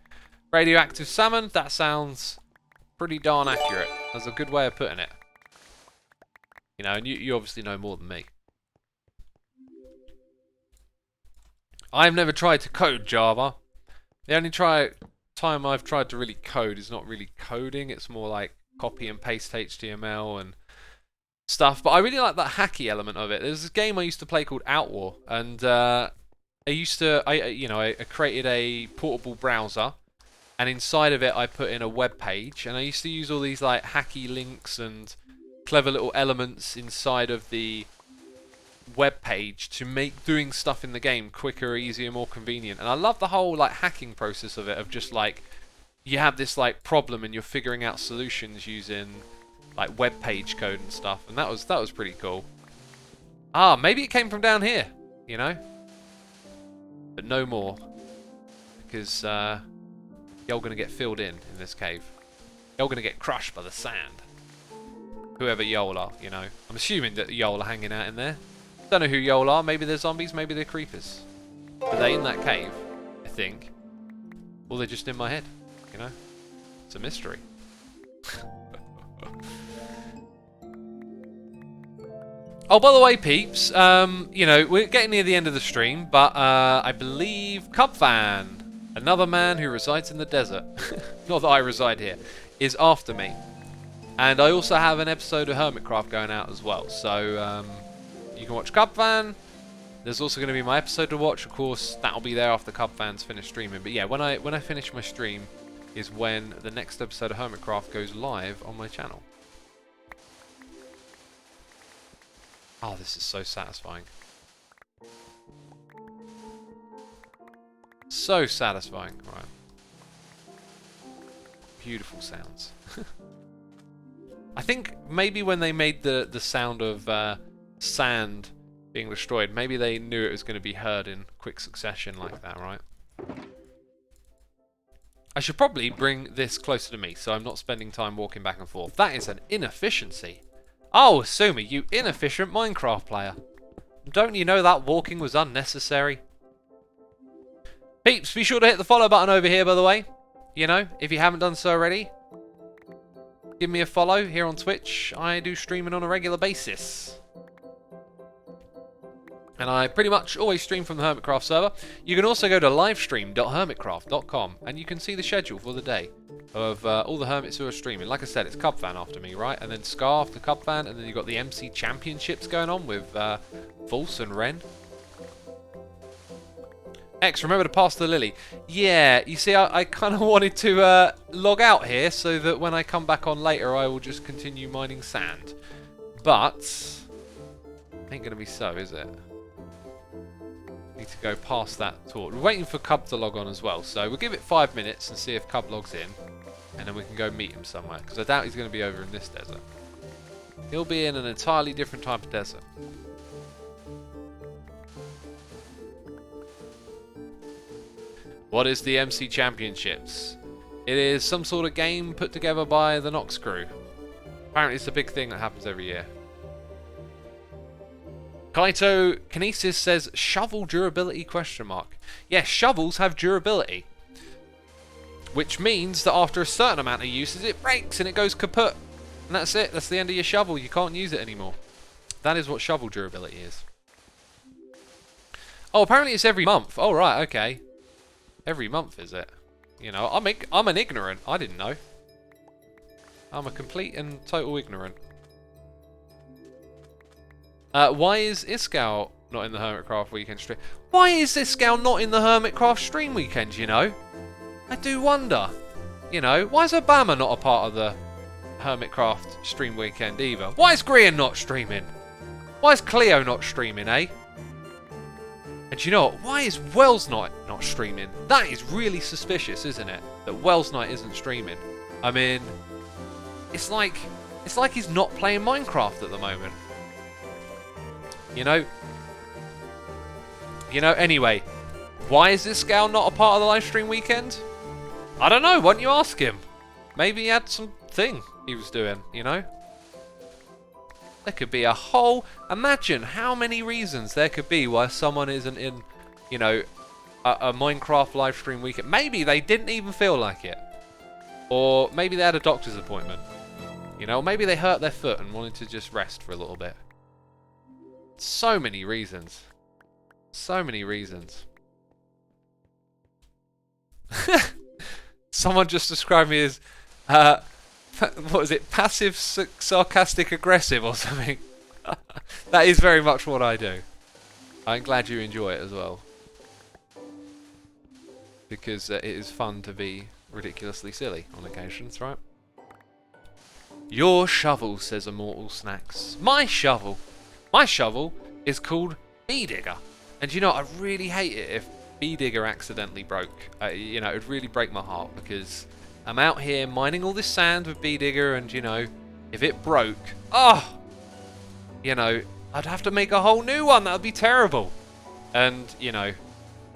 Radioactive salmon, that sounds pretty darn accurate. That's a good way of putting it. You know, and you obviously know more than me. I've never tried to code Java. The only time I've tried to really code is not really coding. It's more like copy and paste HTML and stuff. But I really like that hacky element of it. There's this game I used to play called Outwar, and I created a portable browser, and inside of it I put in a web page, and I used to use all these like hacky links and clever little elements inside of the web page to make doing stuff in the game quicker, easier, more convenient. And I love the whole like hacking process of it, of just like you have this like problem and you're figuring out solutions using like web page code and stuff, and that was pretty cool. Ah, maybe it came from down here, you know, but no more, because you're gonna get filled in this cave. You're gonna get crushed by the sand. Whoever y'all are, you know. I'm assuming that y'all are hanging out in there. Don't know who y'all are. Maybe they're zombies, maybe they're creepers. Are they in that cave? I think. Or they're just in my head, you know. It's a mystery. Oh, by the way, peeps, you know, we're getting near the end of the stream, but I believe Cubfan, another man who resides in the desert, not that I reside here, is after me. And I also have an episode of Hermitcraft going out as well, so you can watch Cubfan. There's also going to be my episode to watch, of course. That'll be there after Cubfan's finished streaming. But yeah, when I finish my stream is when the next episode of Hermitcraft goes live on my channel. Oh, this is so satisfying. So satisfying. Right. Beautiful sounds. I think maybe when they made the sound of sand being destroyed, maybe they knew it was going to be heard in quick succession like that, right? I should probably bring this closer to me so I'm not spending time walking back and forth. That is an inefficiency. Oh, Sumi, you inefficient Minecraft player. Don't you know that walking was unnecessary? Peeps, be sure to hit the follow button over here, by the way. You know, if you haven't done so already. Give me a follow here on Twitch. I do streaming on a regular basis. And I pretty much always stream from the Hermitcraft server. You can also go to livestream.hermitcraft.com and you can see the schedule for the day of all the hermits who are streaming. Like I said, it's Cubfan after me, right? And then Scar after Cubfan, and then you've got the MC Championships going on with False and Ren. X, remember to pass the lily. Yeah, you see, I kind of wanted to log out here so that when I come back on later, I will just continue mining sand. But ain't going to be so, is it? Need to go past that torch. We're waiting for Cub to log on as well, so we'll give it 5 minutes and see if Cub logs in, and then we can go meet him somewhere, because I doubt he's going to be over in this desert. He'll be in an entirely different type of desert. What is the MC Championships? It is some sort of game put together by the Nox crew. Apparently it's a big thing that happens every year. Kaito Kinesis says, shovel durability question mark. Yes, shovels have durability. Which means that after a certain amount of uses, it breaks and it goes kaput. And that's it. That's the end of your shovel. You can't use it anymore. That is what shovel durability is. Oh, apparently it's every month. Oh, right, okay. Every month, is it? You know, I'm an ignorant. I didn't know. I'm a complete and total ignorant. Why is Iskal not in the Hermitcraft weekend stream? Why is Iskal not in the Hermitcraft stream weekend, you know? I do wonder. You know, why is Obama not a part of the Hermitcraft stream weekend either? Why is Grian not streaming? Why is Cleo not streaming, eh? And you know what? Why is Wells not streaming? That is really suspicious, isn't it? That Wells Night isn't streaming. I mean, it's like he's not playing Minecraft at the moment. You know, anyway, why is this gal not a part of the live stream weekend? I don't know, why don't you ask him? Maybe he had some thing he was doing, you know? There could be a whole... Imagine how many reasons there could be why someone isn't in, you know, a Minecraft live stream weekend. Maybe they didn't even feel like it. Or maybe they had a doctor's appointment. You know, maybe they hurt their foot and wanted to just rest for a little bit. So many reasons. So many reasons. Someone just described me as, what was it, passive, sarcastic, aggressive or something. That is very much what I do. I'm glad you enjoy it as well. Because it is fun to be ridiculously silly on occasions, right? Your shovel, says Immortal Snacks. My shovel? My shovel is called Bee Digger. And you know, I really hate it if Bee Digger accidentally broke. You know, it would really break my heart because I'm out here mining all this sand with Bee Digger and, you know, if it broke, oh! You know, I'd have to make a whole new one. That would be terrible. And, you know,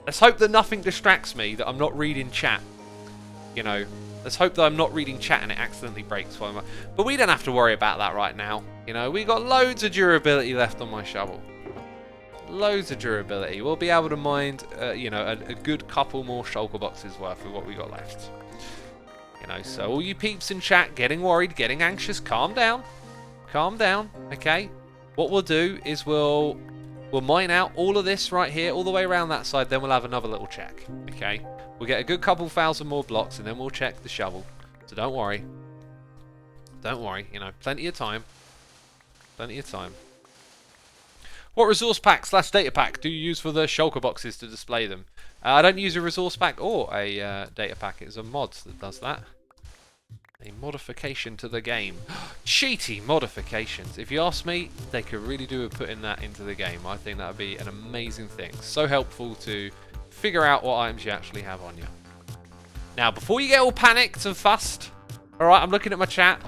let's hope that nothing distracts me, that I'm not reading chat. You know, let's hope that I'm not reading chat and it accidentally breaks while I'm... But we don't have to worry about that right now. You know, we got loads of durability left on my shovel. Loads of durability. We'll be able to mine, you know, a good couple more shulker boxes worth of what we got left. You know, so all you peeps in chat getting worried, getting anxious, calm down. Calm down, okay? What we'll do is we'll mine out all of this right here, all the way around that side, then we'll have another little check, okay? We'll get a good couple thousand more blocks, and then we'll check the shovel. So don't worry. Don't worry, you know, plenty of time. Plenty of time. What resource pack / data pack do you use for the shulker boxes to display them? I don't use a resource pack or a data pack. It's a mod that does that. A modification to the game. Cheaty modifications. If you ask me, they could really do with putting that into the game. I think that would be an amazing thing. So helpful to figure out what items you actually have on you. Now, before you get all panicked and fussed, alright, I'm looking at my chat.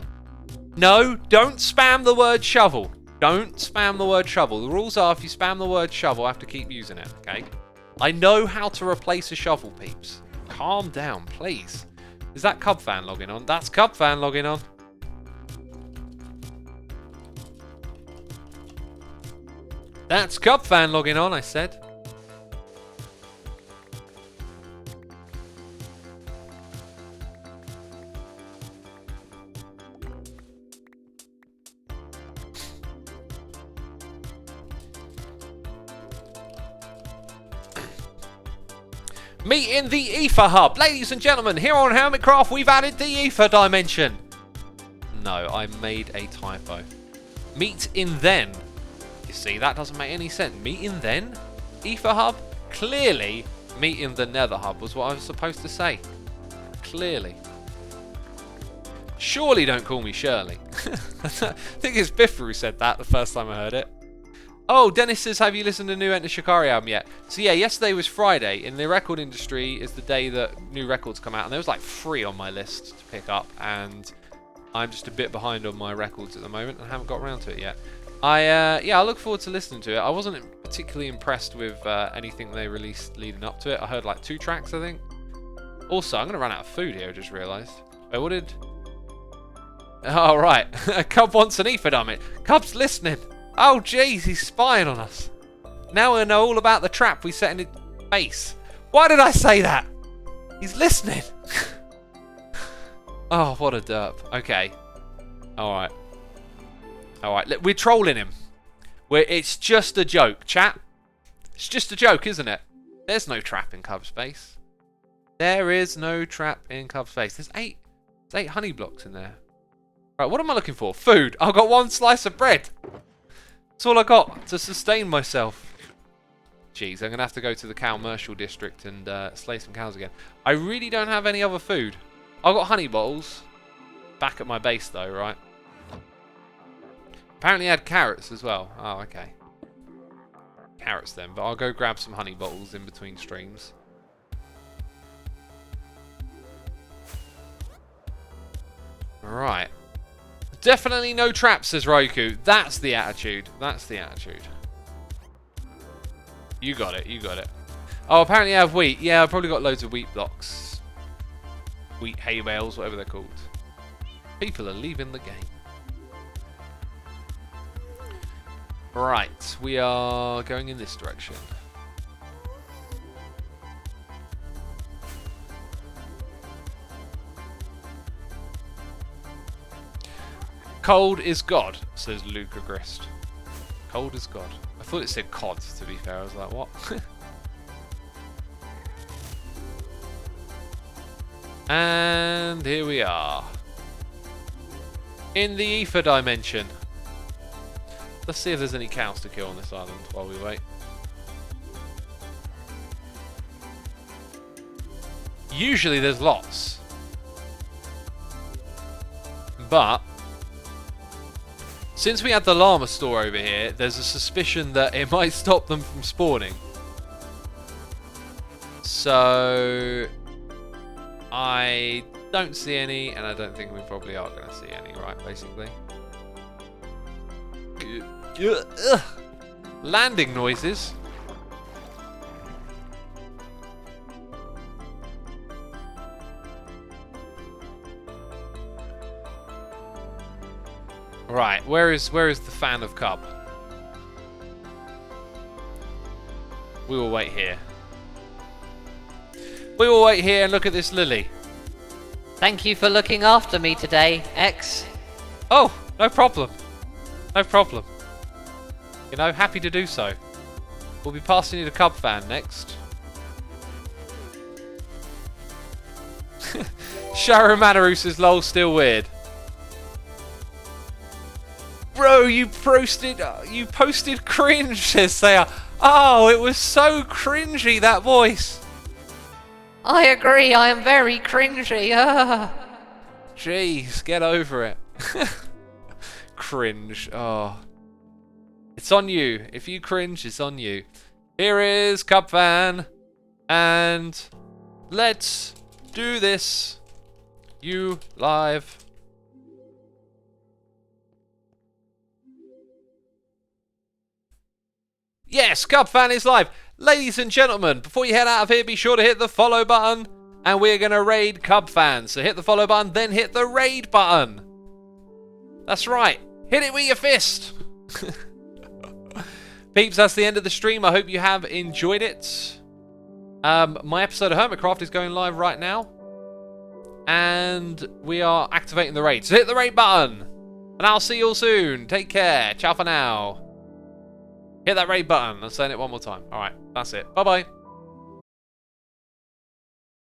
No, don't spam the word shovel. Don't spam the word shovel. The rules are if you spam the word shovel, I have to keep using it, okay? I know how to replace a shovel, peeps. Calm down, please. Is that Cub fan logging on? That's Cub fan logging on. That's Cub fan logging on, I said. Meet in the Ether Hub. Ladies and gentlemen, here on Hermitcraft, we've added the Ether dimension. No, I made a typo. Meet in then. You see, that doesn't make any sense. Meet in then? Ether Hub? Clearly, meet in the Nether Hub was what I was supposed to say. Clearly. Surely don't call me Shirley. I think it's Biffa who said that the first time I heard it. Oh, Dennis says, have you listened to the new Enter Shikari album yet? So yeah, yesterday was Friday. In the record industry is the day that new records come out. And there was like 3 on my list to pick up. And I'm just a bit behind on my records at the moment. And I haven't got around to it yet. I look forward to listening to it. I wasn't particularly impressed with anything they released leading up to it. I heard like 2 tracks, I think. Also, I'm going to run out of food here, I just realised. Wait, what did... Oh, right. Cub wants an ether, damn it. Cub's listening. Oh, jeez, he's spying on us. Now we know all about the trap we set in his face. Why did I say that? He's listening. Oh, what a derp. Okay. Alright. Alright, we're trolling him. It's just a joke, chat. It's just a joke, isn't it? There's no trap in Cub's base. There is no trap in Cub's base. There's 8 honey blocks in there. Right, what am I looking for? Food. I've got 1 slice of bread. That's all I got to sustain myself. Jeez, I'm going to have to go to the commercial district and slay some cows again. I really don't have any other food. I've got honey bottles. Back at my base though, right? Apparently I had carrots as well. Oh, okay. Carrots then, but I'll go grab some honey bottles in between streams. Right. Definitely no traps, says Roku. That's the attitude. That's the attitude. You got it. You got it. Oh, apparently I have wheat. Yeah, I've probably got loads of wheat blocks. Wheat hay bales, whatever they're called. People are leaving the game. Right, we are going in this direction. Cold is God, says Luca Grist. Cold is God. I thought it said COD, to be fair. I was like, what? And here we are. In the ether dimension. Let's see if there's any cows to kill on this island while we wait. Usually there's lots. But since we had the llama store over here, there's a suspicion that it might stop them from spawning. So I don't see any, and I don't think we probably are going to see any, right, basically. Landing noises. Right, where is the fan of Cub? We will wait here. We will wait here and look at this lily. Thank you for looking after me today, X. Oh, no problem. No problem. You know, happy to do so. We'll be passing you the Cub fan next. Sharon Manaru says lol still weird. Bro, you posted cringe, says Saya. Oh, it was so cringy, that voice. I agree, I am very cringy. Jeez, get over it. Cringe. Oh. It's on you. If you cringe, it's on you. Here is Cub Fan. And let's do this. You live. Yes, Cub Fan is live. Ladies and gentlemen, before you head out of here, be sure to hit the follow button. And we're going to raid Cub Fans. So hit the follow button, then hit the raid button. That's right. Hit it with your fist. Peeps, that's the end of the stream. I hope you have enjoyed it. My episode of Hermitcraft is going live right now. And we are activating the raid. So hit the raid button. And I'll see you all soon. Take care. Ciao for now. Hit that raid button. I'm saying it one more time. Alright, that's it. Bye-bye.